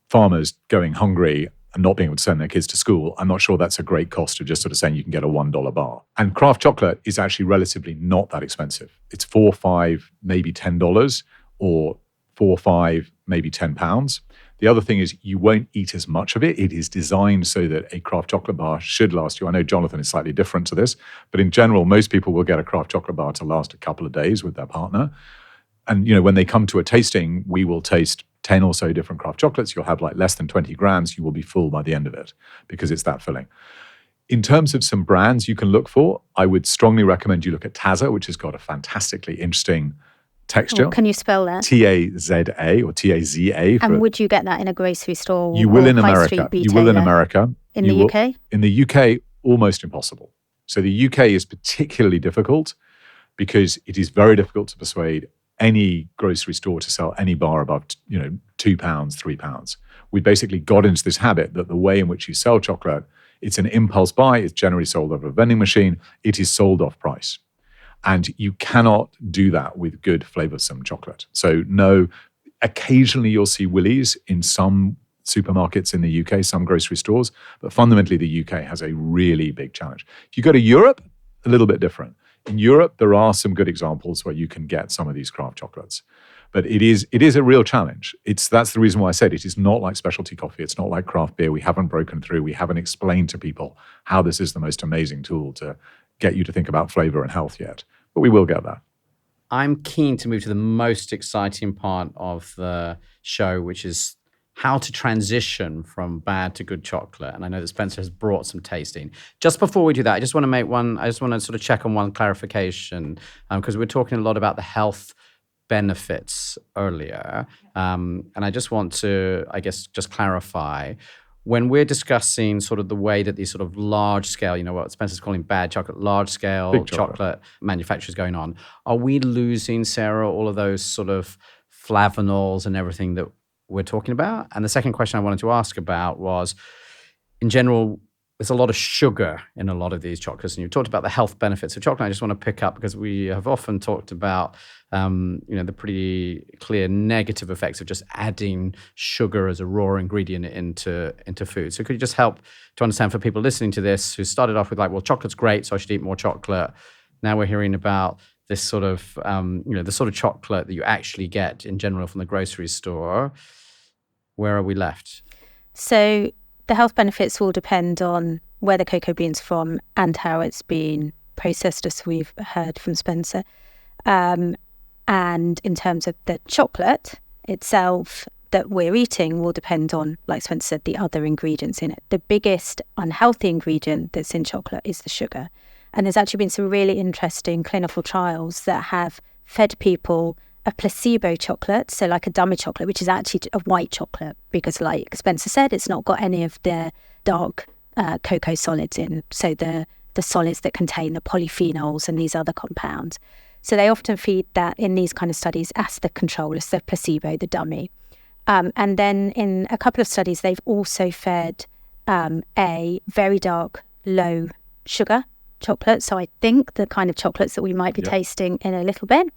farmers going hungry and not being able to send their kids to school, I'm not sure that's a great cost of just sort of saying you can get a $1 bar. And craft chocolate is actually relatively not that expensive. It's $4, $5, maybe $10, or $4, $5, maybe £10. The other thing is you won't eat as much of it. It is designed so that a craft chocolate bar should last you. I know Jonathan is slightly different to this, but in general, most people will get a craft chocolate bar to last a couple of days with their partner. And when they come to a tasting, we will taste 10 or so different craft chocolates. You'll have like less than 20 grams. You will be full by the end of it because it's that filling. In terms of some brands you can look for, I would strongly recommend you look at Taza, which has got a fantastically interesting texture. Can you spell that? Taza or Taza. And would you get that in a grocery store? You will in high America. street You will in retailer? America. In the UK? In the UK, almost impossible. So the UK is particularly difficult because it is very difficult to persuade any grocery store to sell any bar above, £2, £3. We basically got into this habit that the way in which you sell chocolate, it's an impulse buy. It's generally sold over a vending machine. It is sold off price. And you cannot do that with good flavoursome chocolate. So no, occasionally you'll see Willies in some supermarkets in the UK, some grocery stores, but fundamentally the UK has a really big challenge. If you go to Europe, a little bit different. In Europe, there are some good examples where you can get some of these craft chocolates. But it is a real challenge. That's the reason why I said it is not like specialty coffee. It's not like craft beer. We haven't broken through. We haven't explained to people how this is the most amazing tool to get you to think about flavor and health yet. But we will get there. I'm keen to move to the most exciting part of the show, which is how to transition from bad to good chocolate. And I know that Spencer has brought some tasting. Just before we do that, I just want to sort of check on one clarification, because we're talking a lot about the health benefits earlier. And I just want to, just clarify, when we're discussing sort of the way that these sort of large scale, what Spencer's calling bad chocolate, large scale chocolate manufacturers going on, are we losing, Sarah, all of those sort of flavanols and everything that we're talking about? And the second question I wanted to ask about was, in general, there's a lot of sugar in a lot of these chocolates, and you've talked about the health benefits of chocolate. I just want to pick up, because we have often talked about the pretty clear negative effects of just adding sugar as a raw ingredient into food. So could you just help to understand for people listening to this who started off with chocolate's great, so I should eat more chocolate. Now we're hearing about this sort of, the sort of chocolate that you actually get in general from the grocery store. Where are we left? So the health benefits will depend on where the cocoa bean's from and how it's been processed, as we've heard from Spencer. And in terms of the chocolate itself that we're eating will depend on, like Spencer said, the other ingredients in it. The biggest unhealthy ingredient that's in chocolate is the sugar. And there's actually been some really interesting clinical trials that have fed people a placebo chocolate, so like a dummy chocolate, which is actually a white chocolate, because like Spencer said, it's not got any of the dark cocoa solids in, so the solids that contain the polyphenols and these other compounds. So they often feed that in these kind of studies as the control, as the placebo, the dummy. And then in a couple of studies, they've also fed a very dark, low sugar chocolate. So I think the kind of chocolates that we might be tasting in a little bit.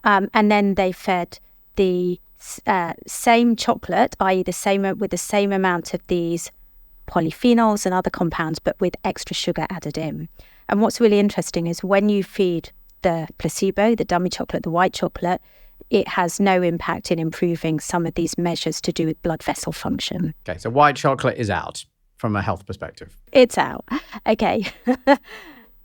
And then they fed the same chocolate, i.e. with the same amount of these polyphenols and other compounds, but with extra sugar added in. And what's really interesting is when you feed the placebo, the dummy chocolate, the white chocolate, it has no impact in improving some of these measures to do with blood vessel function. Okay, so white chocolate is out from a health perspective. It's out. Okay.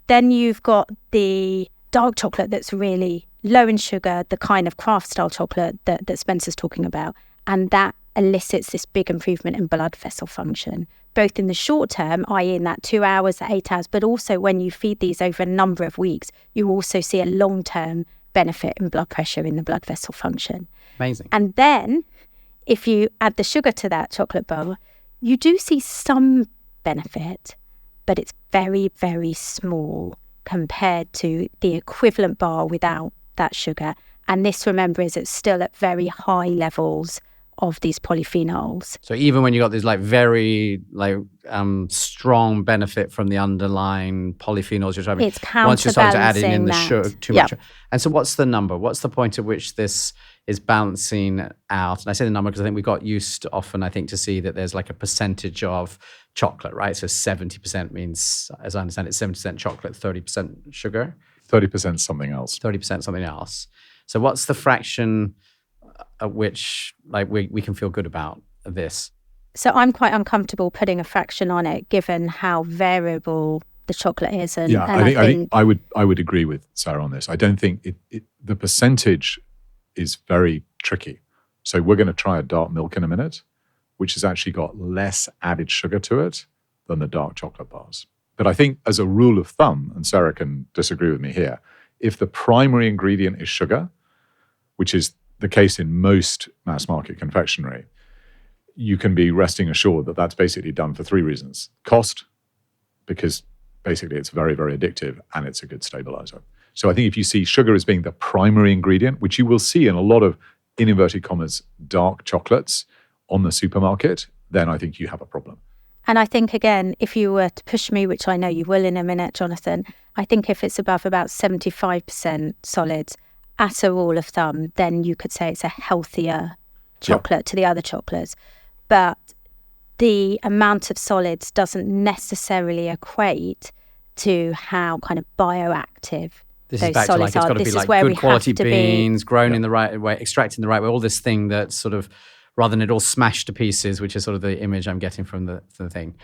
Then you've got the dark chocolate that's really low in sugar, the kind of craft style chocolate that Spencer's talking about. And that elicits this big improvement in blood vessel function, both in the short term, i.e. in that 2 hours, that 8 hours, but also when you feed these over a number of weeks, you also see a long-term benefit in blood pressure, in the blood vessel function. Amazing. And then if you add the sugar to that chocolate bar, you do see some benefit, but it's very, very small compared to the equivalent bar without that sugar. And this, remember, is it's still at very high levels of these polyphenols. So even when you got this very strong benefit from the underlying polyphenols you're having, it's once you start adding in the sugar too much. Yep. And so what's the number? What's the point at which this is balancing out? And I say the number because I think we got used often, I think, to see that there's like a percentage of chocolate, right? So 70% means, as I understand it, 70% chocolate, 30% sugar. 30% something else. 30% something else. So what's the fraction at which we can feel good about this? So I'm quite uncomfortable putting a fraction on it, given how variable the chocolate is. And I think I would agree with Sarah on this. I don't think the percentage is very tricky. So we're going to try a dark milk in a minute, which has actually got less added sugar to it than the dark chocolate bars. But I think as a rule of thumb, and Sarah can disagree with me here, if the primary ingredient is sugar, which is the case in most mass market confectionery, you can be resting assured that that's basically done for 3 reasons. Cost, because basically it's very, very addictive and it's a good stabilizer. So I think if you see sugar as being the primary ingredient, which you will see in a lot of, in inverted commas, dark chocolates on the supermarket, then I think you have a problem. And I think, again, if you were to push me, which I know you will in a minute, Jonathan, I think if it's above about 75% solids, at a rule of thumb, then you could say it's a healthier chocolate to the other chocolates. But the amount of solids doesn't necessarily equate to how kind of bioactive this those is back solids to like, it's got are. to This be is like where we good quality have to beans, grown in the right way, extracted in the right way, all this thing that's sort of, rather than it all smashed to pieces, which is sort of the image I'm getting from the thing.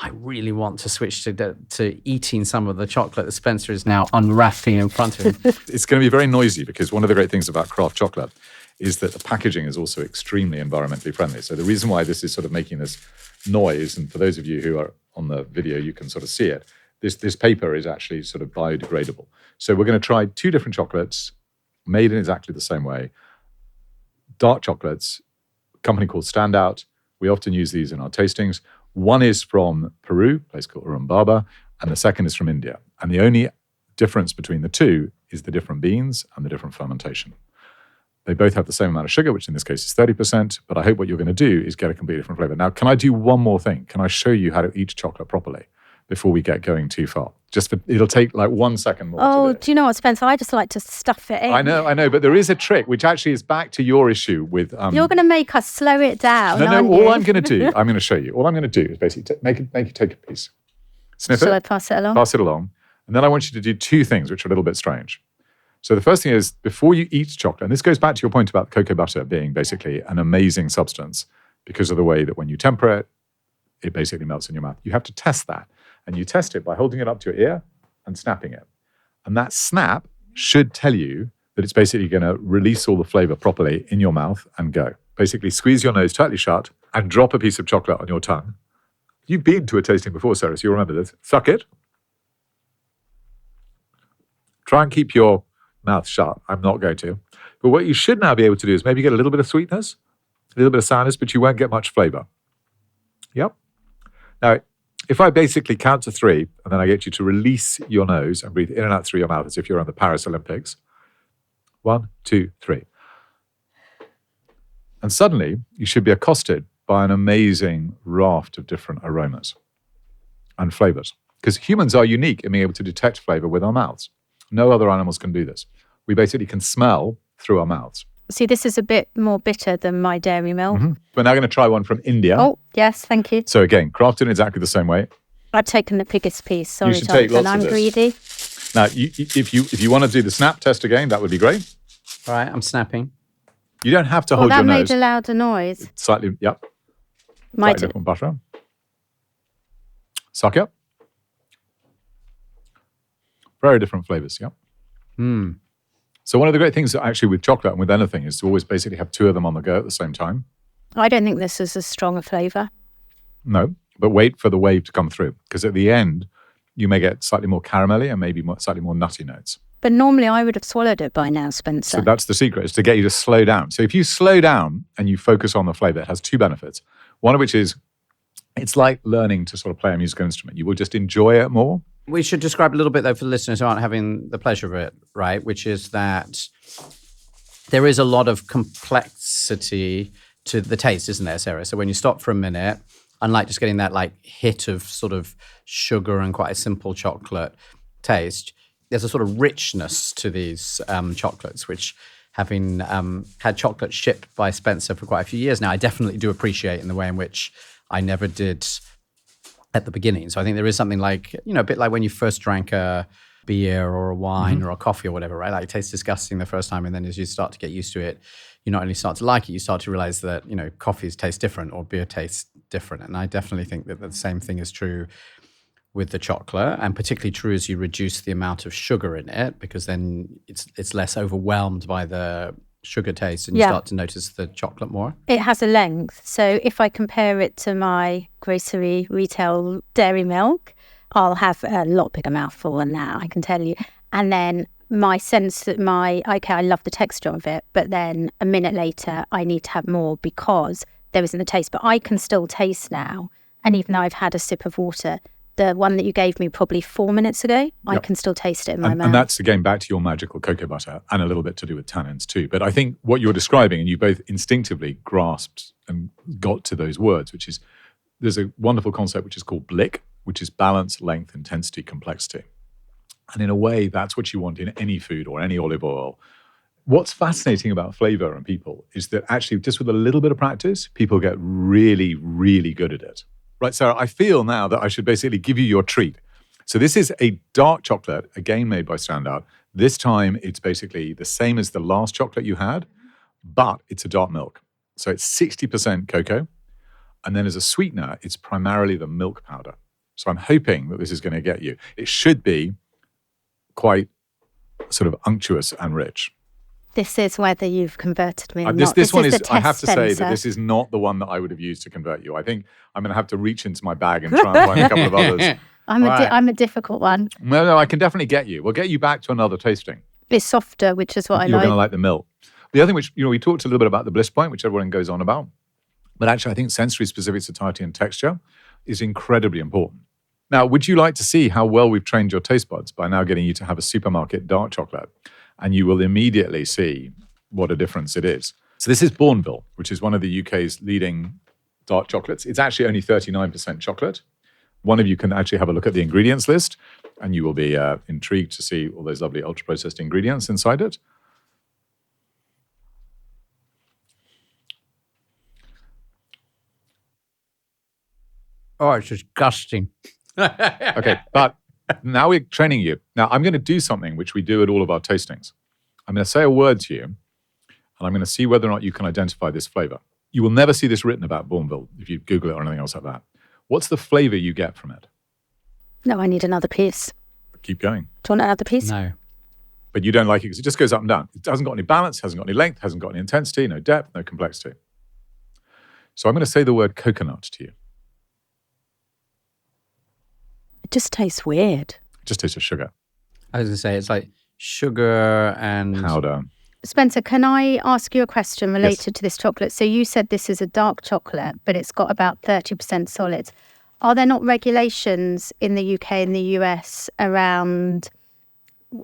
I really want to switch to eating some of the chocolate that Spencer is now unwrapping in front of him. It's going to be very noisy because one of the great things about craft chocolate is that the packaging is also extremely environmentally friendly. So the reason why this is sort of making this noise, and for those of you who are on the video, you can sort of see it, this paper is actually sort of biodegradable. So we're going to try 2 different chocolates made in exactly the same way. Dark chocolates, a company called Standout. We often use these in our tastings. One is from Peru, a place called Urubamba, and the second is from India. And the only difference between the two is the different beans and the different fermentation. They both have the same amount of sugar, which in this case is 30%, but I hope what you're going to do is get a completely different flavor. Now, can I do one more thing? Can I show you how to eat chocolate properly before we get going too far? It'll take like 1 second more. Oh, do you know what, Spencer? I just like to stuff it in. I know, but there is a trick, which actually is back to your issue with... You're going to make us slow it down, No, aren't all you? I'm going to do, I'm going to show you. All I'm going to do is basically make you take a piece. Sniff Shall it. I pass it along? Pass it along. And then I want you to do 2 things, which are a little bit strange. So the first thing is, before you eat chocolate, and this goes back to your point about cocoa butter being basically an amazing substance because of the way that when you temper it, it basically melts in your mouth. You have to test that. And you test it by holding it up to your ear and snapping it. And that snap should tell you that it's basically going to release all the flavor properly in your mouth and go. Basically, squeeze your nose tightly shut and drop a piece of chocolate on your tongue. You've been to a tasting before, Sarah, so you'll remember this. Suck it. Try and keep your mouth shut. I'm not going to. But what you should now be able to do is maybe get a little bit of sweetness, a little bit of sourness, but you won't get much flavor. Yep. Now, if I basically count to 3, and then I get you to release your nose and breathe in and out through your mouth as if you're on the Paris Olympics. 1, 2, 3. And suddenly, you should be accosted by an amazing raft of different aromas and flavors. Because humans are unique in being able to detect flavor with our mouths. No other animals can do this. We basically can smell through our mouths. See, this is a bit more bitter than my dairy milk. Mm-hmm. We're now going to try one from India. Oh, yes, thank you. So again, crafted in exactly the same way. I've taken the biggest piece. Sorry, should take Jonathan, lots I'm of this. greedy. Now, if you want to do the snap test again, that would be great. All right, I'm snapping. You don't have to Well, hold that your made nose. a louder noise. Slightly, yep. Might Slightly different butter. Suck it. Very different flavors, yep. So one of the great things actually with chocolate and with anything is to always basically have 2 of them on the go at the same time. I don't think this is as strong a flavour. No, but wait for the wave to come through, because at the end, you may get slightly more caramelly and maybe slightly more nutty notes. But normally I would have swallowed it by now, Spencer. So that's the secret, is to get you to slow down. So if you slow down and you focus on the flavor, it has 2 benefits. One of which is it's like learning to sort of play a musical instrument. You will just enjoy it more. We should describe a little bit, though, for the listeners who aren't having the pleasure of it, right? Which is that there is a lot of complexity to the taste, isn't there, Sarah? So when you stop for a minute, unlike just getting that like hit of sort of sugar and quite a simple chocolate taste, there's a sort of richness to these chocolates, which having had chocolate shipped by Spencer for quite a few years now, I definitely do appreciate in the way in which I never did at the beginning. So I think there is something like, a bit like when you first drank a beer or a wine or a coffee or whatever, right? Like it tastes disgusting the first time. And then as you start to get used to it, you not only start to like it, you start to realize that, coffees taste different or beer tastes different. And I definitely think that the same thing is true with the chocolate, and particularly true as you reduce the amount of sugar in it, because then it's less overwhelmed by the sugar taste and you start to notice the chocolate more. It has a length. So if I compare it to my grocery retail dairy milk, I'll have a lot bigger mouthful than that, I can tell you. And then my sense that I love the texture of it, but then a minute later I need to have more because there isn't the taste. But I can still taste now, and even though I've had a sip of water, the one that you gave me probably 4 minutes ago. I can still taste it in my mouth. And that's, again, back to your magical cocoa butter and a little bit to do with tannins too. But I think what you're describing, and you both instinctively grasped and got to those words, which is there's a wonderful concept which is called BLIC, which is balance, length, intensity, complexity. And in a way, that's what you want in any food or any olive oil. What's fascinating about flavor and people is that actually just with a little bit of practice, people get really, really good at it. Right, Sarah, I feel now that I should basically give you your treat. So this is a dark chocolate, again made by Standout. This time it's basically the same as the last chocolate you had, but it's a dark milk. So it's 60% cocoa. And then as a sweetener, it's primarily the milk powder. So I'm hoping that this is going to get you. It should be quite sort of unctuous and rich. This is whether you've converted me or this not. This one is is, the I have test, to say that Spencer. this is not the one that I would have used to convert you. I think I'm going to have to reach into my bag and try and find a couple of others. I'm a difficult one. No, I can definitely get you. We'll get you back to another tasting. It's softer, which is what I You're like. going to like the milk. The other thing which, we talked a little bit about the bliss point, which everyone goes on about. But actually, I think sensory specific satiety and texture is incredibly important. Now, would you like to see how well we've trained your taste buds by now getting you to have a supermarket dark chocolate? And you will immediately see what a difference it is. So this is Bourneville, which is one of the UK's leading dark chocolates. It's actually only 39% chocolate. One of you can actually have a look at the ingredients list, and you will be intrigued to see all those lovely ultra-processed ingredients inside it. Oh, it's disgusting. Okay, but now we're training you. Now I'm going to do something which we do at all of our tastings. I'm going to say a word to you, and I'm going to see whether or not you can identify this flavor. You will never see this written about Bourneville if you Google it or anything else like that. What's the flavor you get from it? No, I need another piece. Keep going. Do you want another piece? No. But you don't like it because it just goes up and down. It hasn't got any balance, hasn't got any length, hasn't got any intensity, no depth, no complexity. So I'm going to say the word coconut to you. It just tastes weird. It just tastes of sugar. I was going to say, it's like sugar and... Powder. Spencer, can I ask you a question related to this chocolate? So you said this is a dark chocolate, but it's got about 30% solids. Are there not regulations in the UK and the US around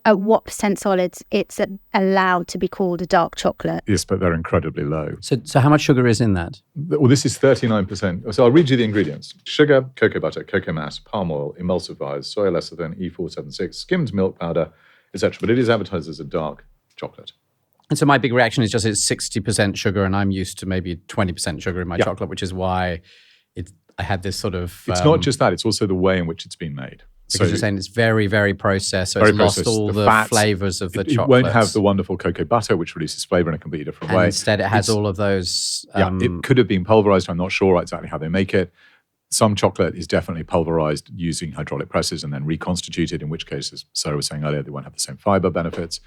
at what percent solids it's allowed to be called a dark chocolate? Yes, but they're incredibly low. So how much sugar is in that? Well, this is 39%. So I'll read you the ingredients. Sugar, cocoa butter, cocoa mass, palm oil, emulsifiers, soy lecithin, E476, skimmed milk powder, etc. But it is advertised as a dark chocolate. And so my big reaction is just it's 60% sugar, and I'm used to maybe 20% sugar in my chocolate, which is why I had this sort of... It's not just that, it's also the way in which it's been made. Because you're saying it's very, very processed, so very it's lost processed. all the fats, flavors of the chocolate. It won't have the wonderful cocoa butter, which releases flavor in a completely different way. Instead, it has all of those... it could have been pulverized. I'm not sure exactly how they make it. Some chocolate is definitely pulverized using hydraulic presses and then reconstituted, in which case, as Sarah was saying earlier, they won't have the same fiber benefits.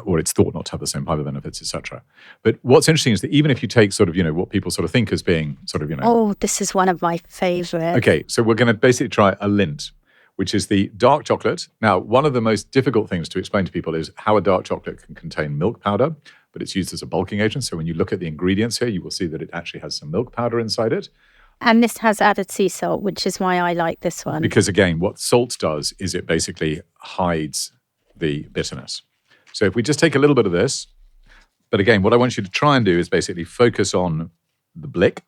Or it's thought not to have the same fiber benefits, etc. But what's interesting is that even if you take sort of, what people sort of think as being sort of, Oh, this is one of my favorite. Okay, so we're going to basically try a Lindt, which is the dark chocolate. Now, one of the most difficult things to explain to people is how a dark chocolate can contain milk powder, but it's used as a bulking agent. So when you look at the ingredients here, you will see that it actually has some milk powder inside it. And this has added sea salt, which is why I like this one. Because again, what salt does is it basically hides the bitterness. So if we just take a little bit of this, but again, what I want you to try and do is basically focus on the blick.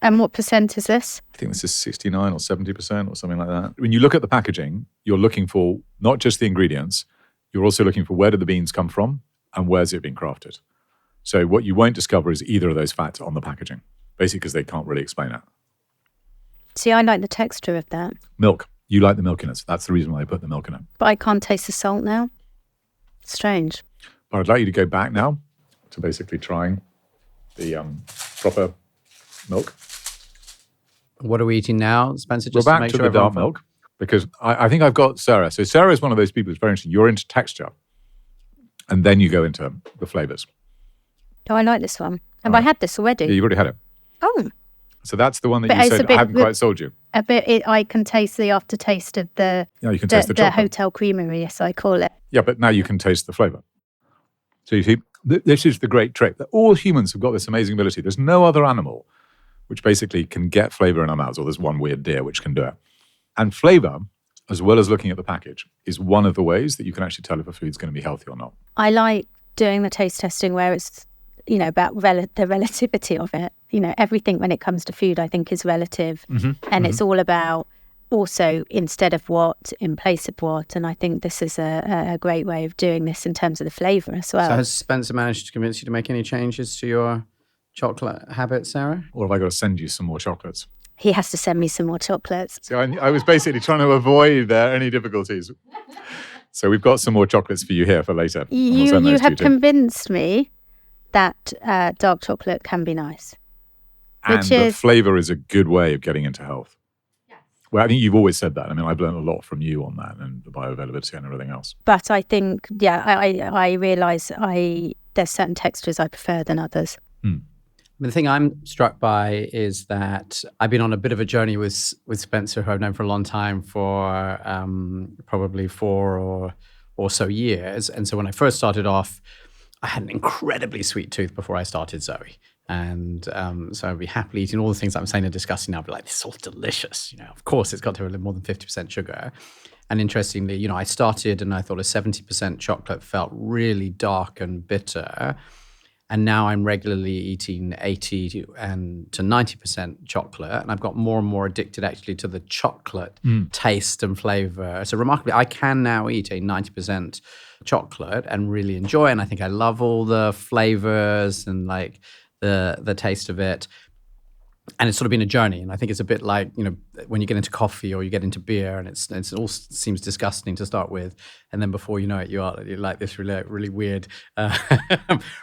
And what percent is this? I think this is 69 or 70% or something like that. When you look at the packaging, you're looking for not just the ingredients, you're also looking for where do the beans come from and where's it been crafted. So what you won't discover is either of those fats on the packaging, basically because they can't really explain it. See, I like the texture of that. Milk. You like the milk in it. So that's the reason why I put the milk in it. But I can't taste the salt now. Strange. But I'd like you to go back now to basically trying the proper milk. What are we eating now, Spencer? We're Just back to make to sure the dark milk because I think I've got Sarah. So Sarah is one of those people who's very interesting. You're into texture. And then you go into the flavors. Oh, I like this one. Have I had this already? Yeah, you've already had it. Oh. So that's the one that But you it's a said bit- I haven't quite sold you. A bit. I can taste the aftertaste of the Yeah, you can taste the chocolate. hotel creamery, yes, I call it. Yeah, but now you can taste the flavor. So you see, this is the great trick. That all humans have got this amazing ability. There's no other animal which basically can get flavor in our mouths, or there's one weird deer which can do it. And flavour, as well as looking at the package, is one of the ways that you can actually tell if a food's going to be healthy or not. I like doing the taste testing where it's, about the relativity of it. Everything when it comes to food, I think, is relative. And it's all about also instead of what, in place of what. And I think this is a great way of doing this in terms of the flavour as well. So has Spencer managed to convince you to make any changes to your chocolate habit, Sarah? Or have I got to send you some more chocolates? He has to send me some more chocolates. See, I was basically trying to avoid any difficulties. So we've got some more chocolates for you here for later. You have convinced me that dark chocolate can be nice. And the flavour is a good way of getting into health. Yes. Well, I think you've always said that. I mean, I've learned a lot from you on that and the bioavailability and everything else. But I think, I realise there's certain textures I prefer than others. The thing I'm struck by is that I've been on a bit of a journey with Spencer, who I've known for a long time, for probably 4 or so years. And so when I first started off, I had an incredibly sweet tooth before I started Zoe. And so I'd be happily eating all the things I'm saying and discussing now. I'd be like, this is all delicious. Of course, it's got to have more than 50% sugar. And interestingly, I started and I thought a 70% chocolate felt really dark and bitter. And now I'm regularly eating 80 to 90% chocolate. And I've got more and more addicted actually to the chocolate taste and flavor. So remarkably, I can now eat a 90% chocolate and really enjoy it. And I think I love all the flavors and like the taste of it. And it's sort of been a journey. And I think it's a bit like, when you get into coffee or you get into beer and it all seems disgusting to start with. And then before you know it, you're like this really weird,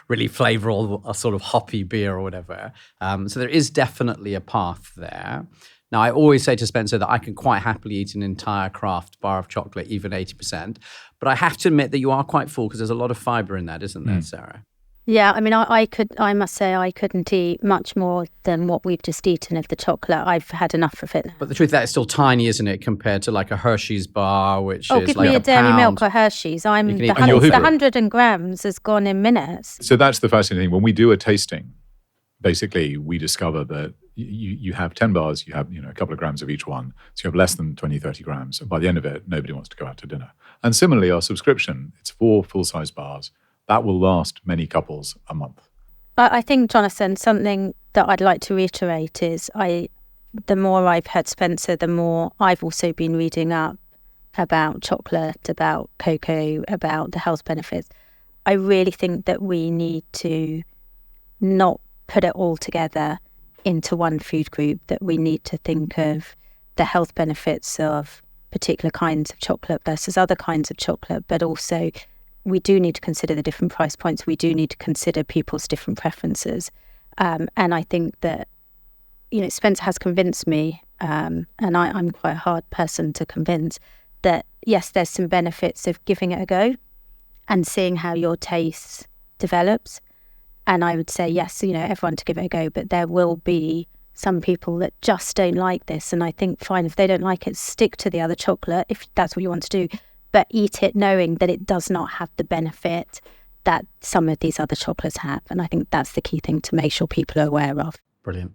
really flavorful, sort of hoppy beer or whatever. So there is definitely a path there. Now, I always say to Spencer that I can quite happily eat an entire Kraft bar of chocolate, even 80%. But I have to admit that you are quite full because there's a lot of fibre in that, isn't there, Sarah? Yeah, I mean, I must say I couldn't eat much more than what we've just eaten of the chocolate. I've had enough of it now. But the truth is that it's still tiny, isn't it, compared to like a Hershey's bar, which is give like me a dairy pound. milk or Hershey's. The 100 grams has gone in minutes. So that's the fascinating thing. When we do a tasting, basically we discover that you have 10 bars, you have a couple of grams of each one. So you have less than 20, 30 grams. And by the end of it, nobody wants to go out to dinner. And similarly, our subscription, it's 4 full-size bars. That will last many couples a month. I think, Jonathan, something that I'd like to reiterate is the more I've heard Spencer, the more I've also been reading up about chocolate, about cocoa, about the health benefits. I really think that we need to not put it all together into one food group, that we need to think of the health benefits of particular kinds of chocolate versus other kinds of chocolate, but also we do need to consider the different price points. We do need to consider people's different preferences. And I think that, Spencer has convinced me, and I'm quite a hard person to convince, that yes, there's some benefits of giving it a go and seeing how your taste develops. And I would say, yes, everyone to give it a go, but there will be some people that just don't like this. And I think, fine, if they don't like it, stick to the other chocolate, if that's what you want to do. But eat it knowing that it does not have the benefit that some of these other chocolates have. And I think that's the key thing to make sure people are aware of. Brilliant.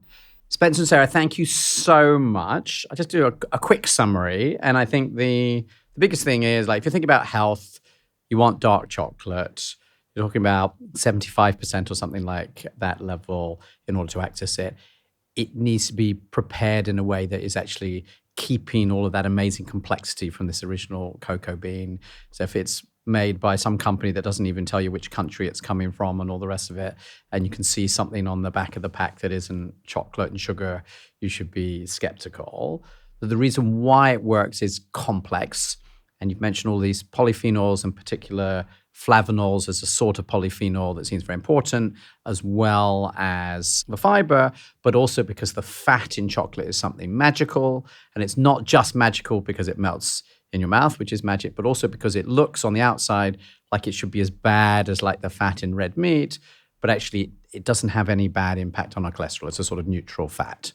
Spencer and Sarah, thank you so much. I'll just do a quick summary. And I think the biggest thing is, like, if you think about health, you want dark chocolate. You're talking about 75% or something like that level in order to access it. It needs to be prepared in a way that is actually keeping all of that amazing complexity from this original cocoa bean. So if it's made by some company that doesn't even tell you which country it's coming from and all the rest of it, and you can see something on the back of the pack that isn't chocolate and sugar, you should be skeptical. But the reason why it works is complex. And you've mentioned all these polyphenols, in particular flavanols as a sort of polyphenol that seems very important, as well as the fiber, but also because the fat in chocolate is something magical. And it's not just magical because it melts in your mouth, which is magic, but also because it looks on the outside like it should be as bad as like the fat in red meat, but actually it doesn't have any bad impact on our cholesterol. It's a sort of neutral fat.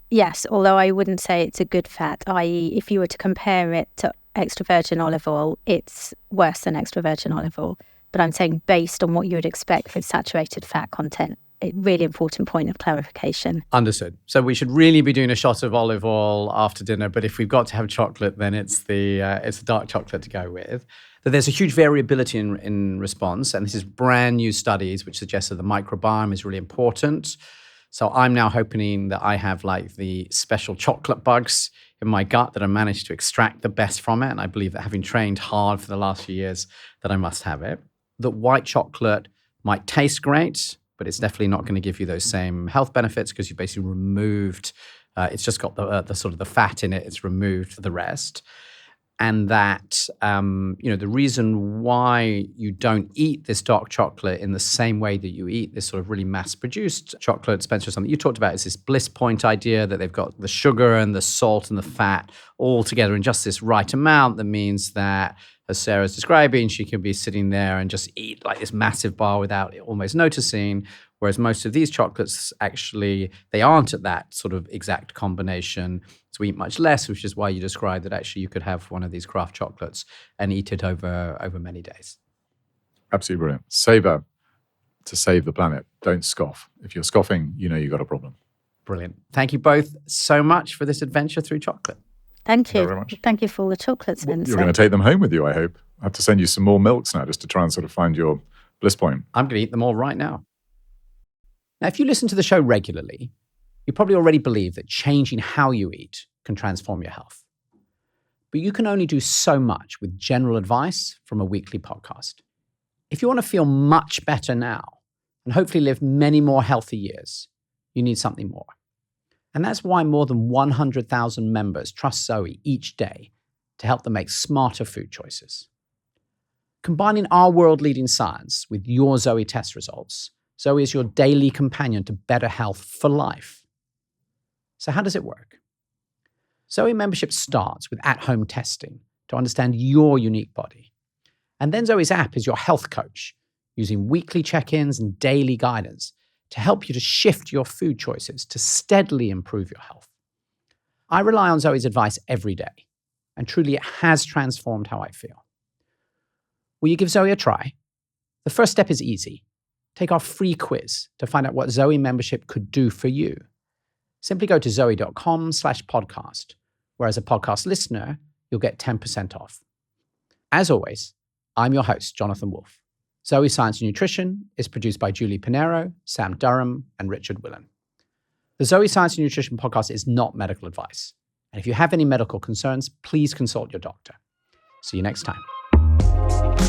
Yes, although I wouldn't say it's a good fat, i.e. if you were to compare it to extra virgin olive oil, it's worse than extra virgin olive oil. But I'm saying based on what you would expect with saturated fat content, a really important point of clarification. Understood. So we should really be doing a shot of olive oil after dinner, but if we've got to have chocolate, then it's the dark chocolate to go with. That there's a huge variability in response, and this is brand new studies which suggest that the microbiome is really important. So I'm now hoping that I have like the special chocolate bugs in my gut that I managed to extract the best from it, and I believe that having trained hard for the last few years that I must have it. That white chocolate might taste great, but it's definitely not going to give you those same health benefits because you basically removed, it's just got the sort of the fat in it, it's removed the rest. And that, the reason why you don't eat this dark chocolate in the same way that you eat this sort of really mass-produced chocolate, Spencer, something you talked about is this bliss point idea that they've got the sugar and the salt and the fat all together in just this right amount. That means that, as Sarah's describing, she can be sitting there and just eat like this massive bar without almost noticing. Whereas most of these chocolates, actually, they aren't at that sort of exact combination. So we eat much less, which is why you described that actually you could have one of these craft chocolates and eat it over many days. Absolutely brilliant. Savor to save the planet. Don't scoff. If you're scoffing, you know you've got a problem. Brilliant. Thank you both so much for this adventure through chocolate. Thank you. Very much. Thank you for all the chocolates, Spencer. You're going to take them home with you, I hope. I have to send you some more milks now just to try and sort of find your bliss point. I'm going to eat them all right now. Now, if you listen to the show regularly, you probably already believe that changing how you eat can transform your health. But you can only do so much with general advice from a weekly podcast. If you want to feel much better now and hopefully live many more healthy years, you need something more. And that's why more than 100,000 members trust Zoe each day to help them make smarter food choices. Combining our world-leading science with your Zoe test results, Zoe is your daily companion to better health for life. So how does it work? Zoe membership starts with at-home testing to understand your unique body. And then Zoe's app is your health coach, using weekly check-ins and daily guidance to help you to shift your food choices to steadily improve your health. I rely on Zoe's advice every day, and truly it has transformed how I feel. Will you give Zoe a try? The first step is easy. Take our free quiz to find out what Zoe membership could do for you. Simply go to zoe.com/podcast, where as a podcast listener, you'll get 10% off. As always, I'm your host, Jonathan Wolfe. Zoe Science and Nutrition is produced by Julie Pinero, Sam Durham, and Richard Willen. The Zoe Science and Nutrition podcast is not medical advice. And if you have any medical concerns, please consult your doctor. See you next time.